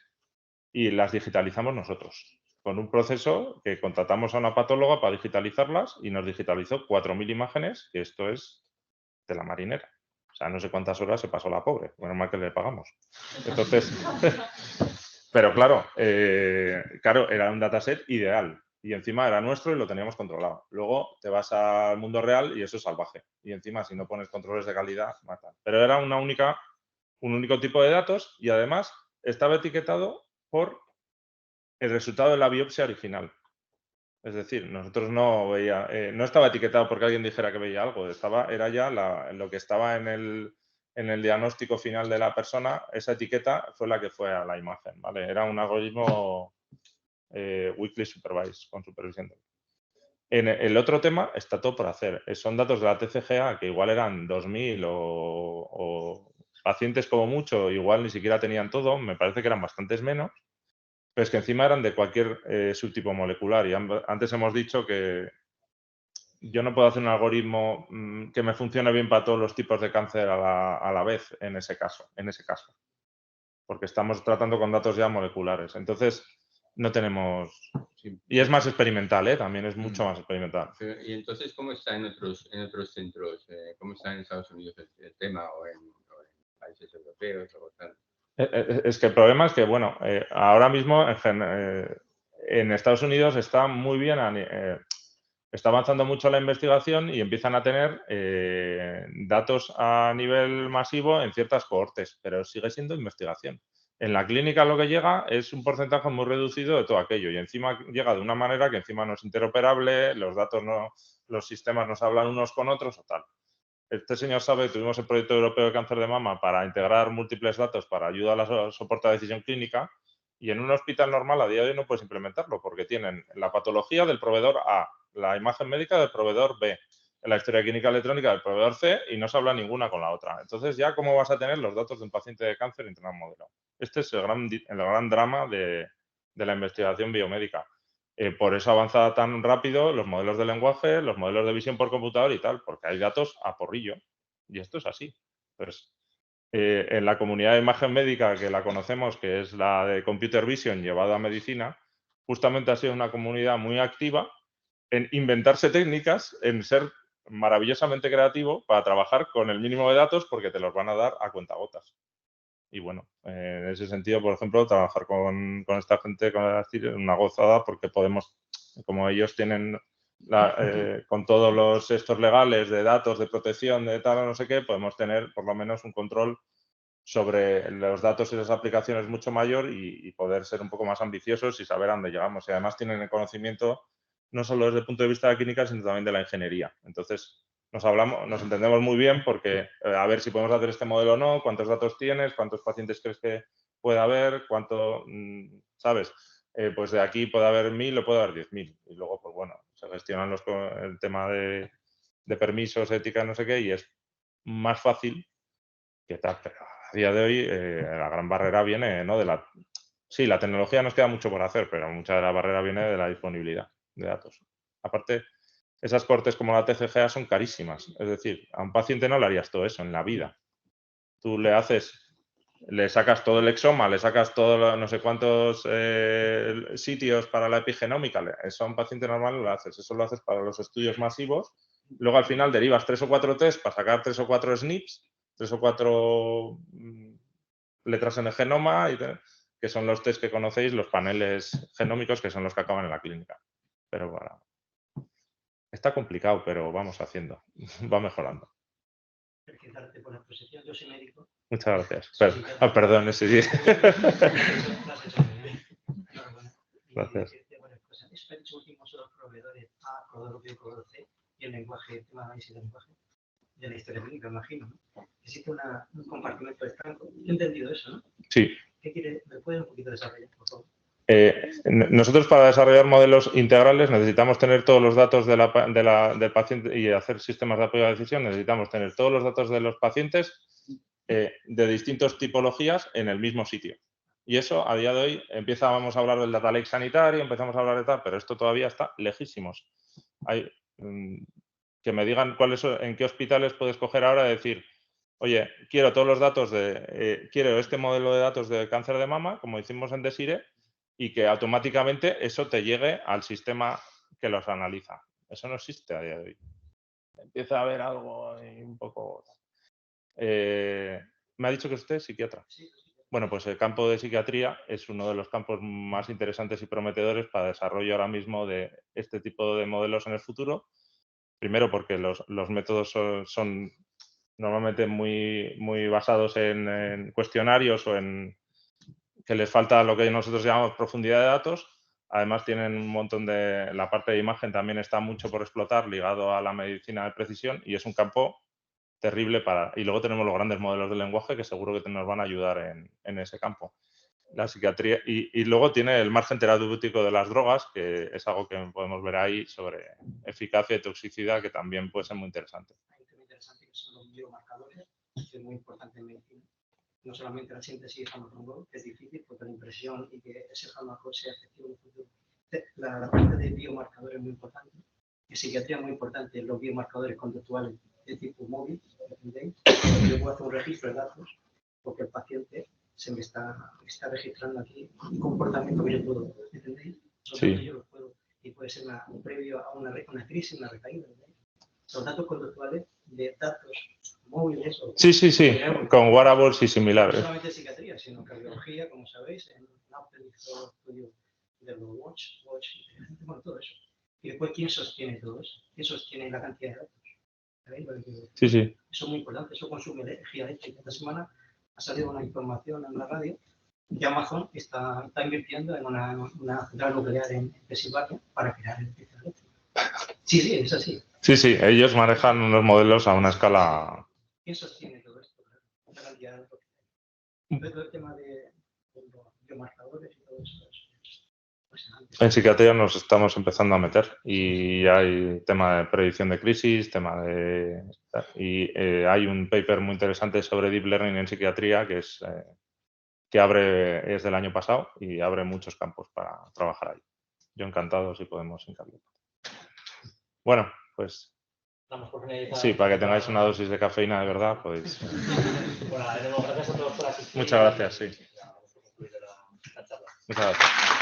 y las digitalizamos nosotros con un proceso que contratamos a una patóloga para digitalizarlas y nos digitalizó 4.000 imágenes, que esto es de la marinera. O sea, no sé cuántas horas se pasó la pobre, menos mal que le pagamos. Entonces, Pero claro, era un dataset ideal y encima era nuestro y lo teníamos controlado. Luego te vas al mundo real y eso es salvaje. Y encima, si no pones controles de calidad, matan. Pero era un único tipo de datos y además estaba etiquetado por el resultado de la biopsia original. Es decir, nosotros no estaba etiquetado porque alguien dijera que veía algo, era ya lo que estaba en el diagnóstico final de la persona, esa etiqueta fue la que fue a la imagen, ¿vale? Era un algoritmo weakly supervised, con supervisión. En el otro tema está todo por hacer. Son datos de la TCGA que igual eran 2.000 o pacientes como mucho, igual ni siquiera tenían todo, me parece que eran bastantes menos. Pero es que encima eran de cualquier subtipo molecular y antes hemos dicho que yo no puedo hacer un algoritmo que me funcione bien para todos los tipos de cáncer a la vez en ese caso, porque estamos tratando con datos ya moleculares. Entonces, no tenemos... Y es más experimental, ¿eh? También es mucho más experimental. Y entonces, ¿cómo está en otros centros? ¿Cómo está en Estados Unidos el tema o en países europeos o tal? Es que el problema es que, bueno, ahora mismo en Estados Unidos está muy bien, está avanzando mucho la investigación y empiezan a tener datos a nivel masivo en ciertas cohortes, pero sigue siendo investigación. En la clínica lo que llega es un porcentaje muy reducido de todo aquello y encima llega de una manera que encima no es interoperable, los datos los sistemas no se hablan unos con otros o tal. Este señor sabe, tuvimos el proyecto europeo de cáncer de mama para integrar múltiples datos para ayuda a la soporte de decisión clínica y en un hospital normal a día de hoy no puedes implementarlo porque tienen la patología del proveedor A, la imagen médica del proveedor B, la historia clínica electrónica del proveedor C y no se habla ninguna con la otra. Entonces ya cómo vas a tener los datos de un paciente de cáncer en un modelo. Este es el gran drama de la investigación biomédica. Por eso avanza tan rápido los modelos de lenguaje, los modelos de visión por computador y tal, porque hay datos a porrillo. Y esto es así. Entonces, en la comunidad de imagen médica que la conocemos, que es la de Computer Vision llevada a medicina, justamente ha sido una comunidad muy activa en inventarse técnicas, en ser maravillosamente creativo para trabajar con el mínimo de datos porque te los van a dar a cuentagotas. Y bueno, en ese sentido, por ejemplo, trabajar con esta gente con una gozada porque podemos, como ellos tienen con todos los estos legales de datos, de protección, de tal, no sé qué, podemos tener por lo menos un control sobre los datos y las aplicaciones mucho mayor y poder ser un poco más ambiciosos y saber a dónde llegamos. Y además tienen el conocimiento no solo desde el punto de vista de la clínica, sino también de la ingeniería. Entonces, nos entendemos muy bien porque a ver si podemos hacer este modelo o no, cuántos datos tienes, cuántos pacientes crees que puede haber, cuánto, ¿sabes? Pues de aquí puede haber 1.000 o puede haber 10.000. Y luego, pues bueno, se gestionan el tema de permisos, ética, no sé qué, y es más fácil que tal. Pero a día de hoy la gran barrera viene, ¿no? Sí, la tecnología nos queda mucho por hacer, pero mucha de la barrera viene de la disponibilidad de datos. Aparte, esas cortes como la TCGA son carísimas. Es decir, a un paciente no le harías todo eso en la vida. Tú le sacas todo el exoma, le sacas todo, no sé cuántos sitios para la epigenómica. Eso a un paciente normal no lo haces. Eso lo haces para los estudios masivos. Luego al final derivas 3 o 4 test para sacar 3 o 4 SNPs, 3 o 4 letras en el genoma, que son los test que conocéis, los paneles genómicos, que son los que acaban en la clínica. Pero bueno, está complicado, pero vamos haciendo. Va mejorando. Felicitarte por la exposición. Yo soy médico. Muchas gracias. Perdón, ese día. Gracias. Eso ha dicho último son los proveedores A, proveedor B, proveedor C y el lenguaje, el tema de análisis de lenguaje de la historia clínica, imagino, ¿no? Existe un compartimento estanco. Yo he entendido eso, ¿no? Sí. ¿Qué quiere? ¿Me puede un poquito desarrollar, por favor? Nosotros para desarrollar modelos integrales necesitamos tener todos los datos del paciente y hacer sistemas de apoyo a la decisión. Necesitamos tener todos los datos de los pacientes de distintas tipologías en el mismo sitio. Y eso a día de hoy vamos a hablar del data lake sanitario, empezamos a hablar de tal, pero esto todavía está lejísimos. Que me digan en qué hospitales puedes coger ahora y decir, oye, quiero todos los datos quiero este modelo de datos de cáncer de mama, como hicimos en Desire, y que automáticamente eso te llegue al sistema que los analiza. Eso no existe a día de hoy. Empieza a haber algo un poco... me ha dicho que usted es psiquiatra. Sí, Bueno, pues el campo de psiquiatría es uno de los campos más interesantes y prometedores para desarrollo ahora mismo de este tipo de modelos en el futuro. Primero porque los métodos son normalmente muy basados en cuestionarios o en que les falta lo que nosotros llamamos profundidad de datos. Además tienen un montón de... La parte de imagen también está mucho por explotar ligado a la medicina de precisión y es un campo terrible para... Y luego tenemos los grandes modelos de lenguaje que seguro que nos van a ayudar en ese campo. La psiquiatría y luego tiene el margen terapéutico de las drogas, que es algo que podemos ver ahí sobre eficacia y toxicidad, que también puede ser muy interesante. Hay un tema interesante que son los biomarcadores, que es muy importante en medicina. No solamente la síntesis de fármaco, que es difícil, porque la impresión y que ese fármaco sea efectivo en el futuro. La parte de biomarcadores es muy importante. En psiquiatría es muy importante los biomarcadores conductuales de tipo móvil, ¿entendéis? Yo puedo hacer un registro de datos porque el paciente se me está registrando aquí un comportamiento que yo puedo, ¿entendéis? Sí. Yo lo puedo, y puede ser un previo a una crisis, una recaída, ¿entendéis? Los datos conductuales de datos móviles. Sí. Con wearables y similares. No solamente psiquiatría, sino cardiología, como sabéis, en Apple hizo estudio de los Watch, bueno, todo eso. Y después, ¿quién sostiene todo eso? ¿Quién sostiene la cantidad de datos? ¿Sabéis? Sí. Eso es muy importante, eso consume energía eléctrica. Esta semana ha salido una información en la radio que Amazon está invirtiendo en una central nuclear en Pensilvania para crear electricidad eléctrica. Sí, es así. Sí, ellos manejan unos modelos a una escala... ¿Quién sostiene todo esto? La cantidad de datos. Todo el tema de los biomarcadores y todo eso. En psiquiatría nos estamos empezando a meter y hay tema de predicción de crisis, hay un paper muy interesante sobre deep learning en psiquiatría que es del año pasado y abre muchos campos para trabajar ahí. Yo encantado si podemos hincarle. Bueno, pues sí, para que tengáis una dosis de cafeína de verdad, pues... Bueno, gracias a todos por asistir. Muchas gracias, sí. Muchas gracias.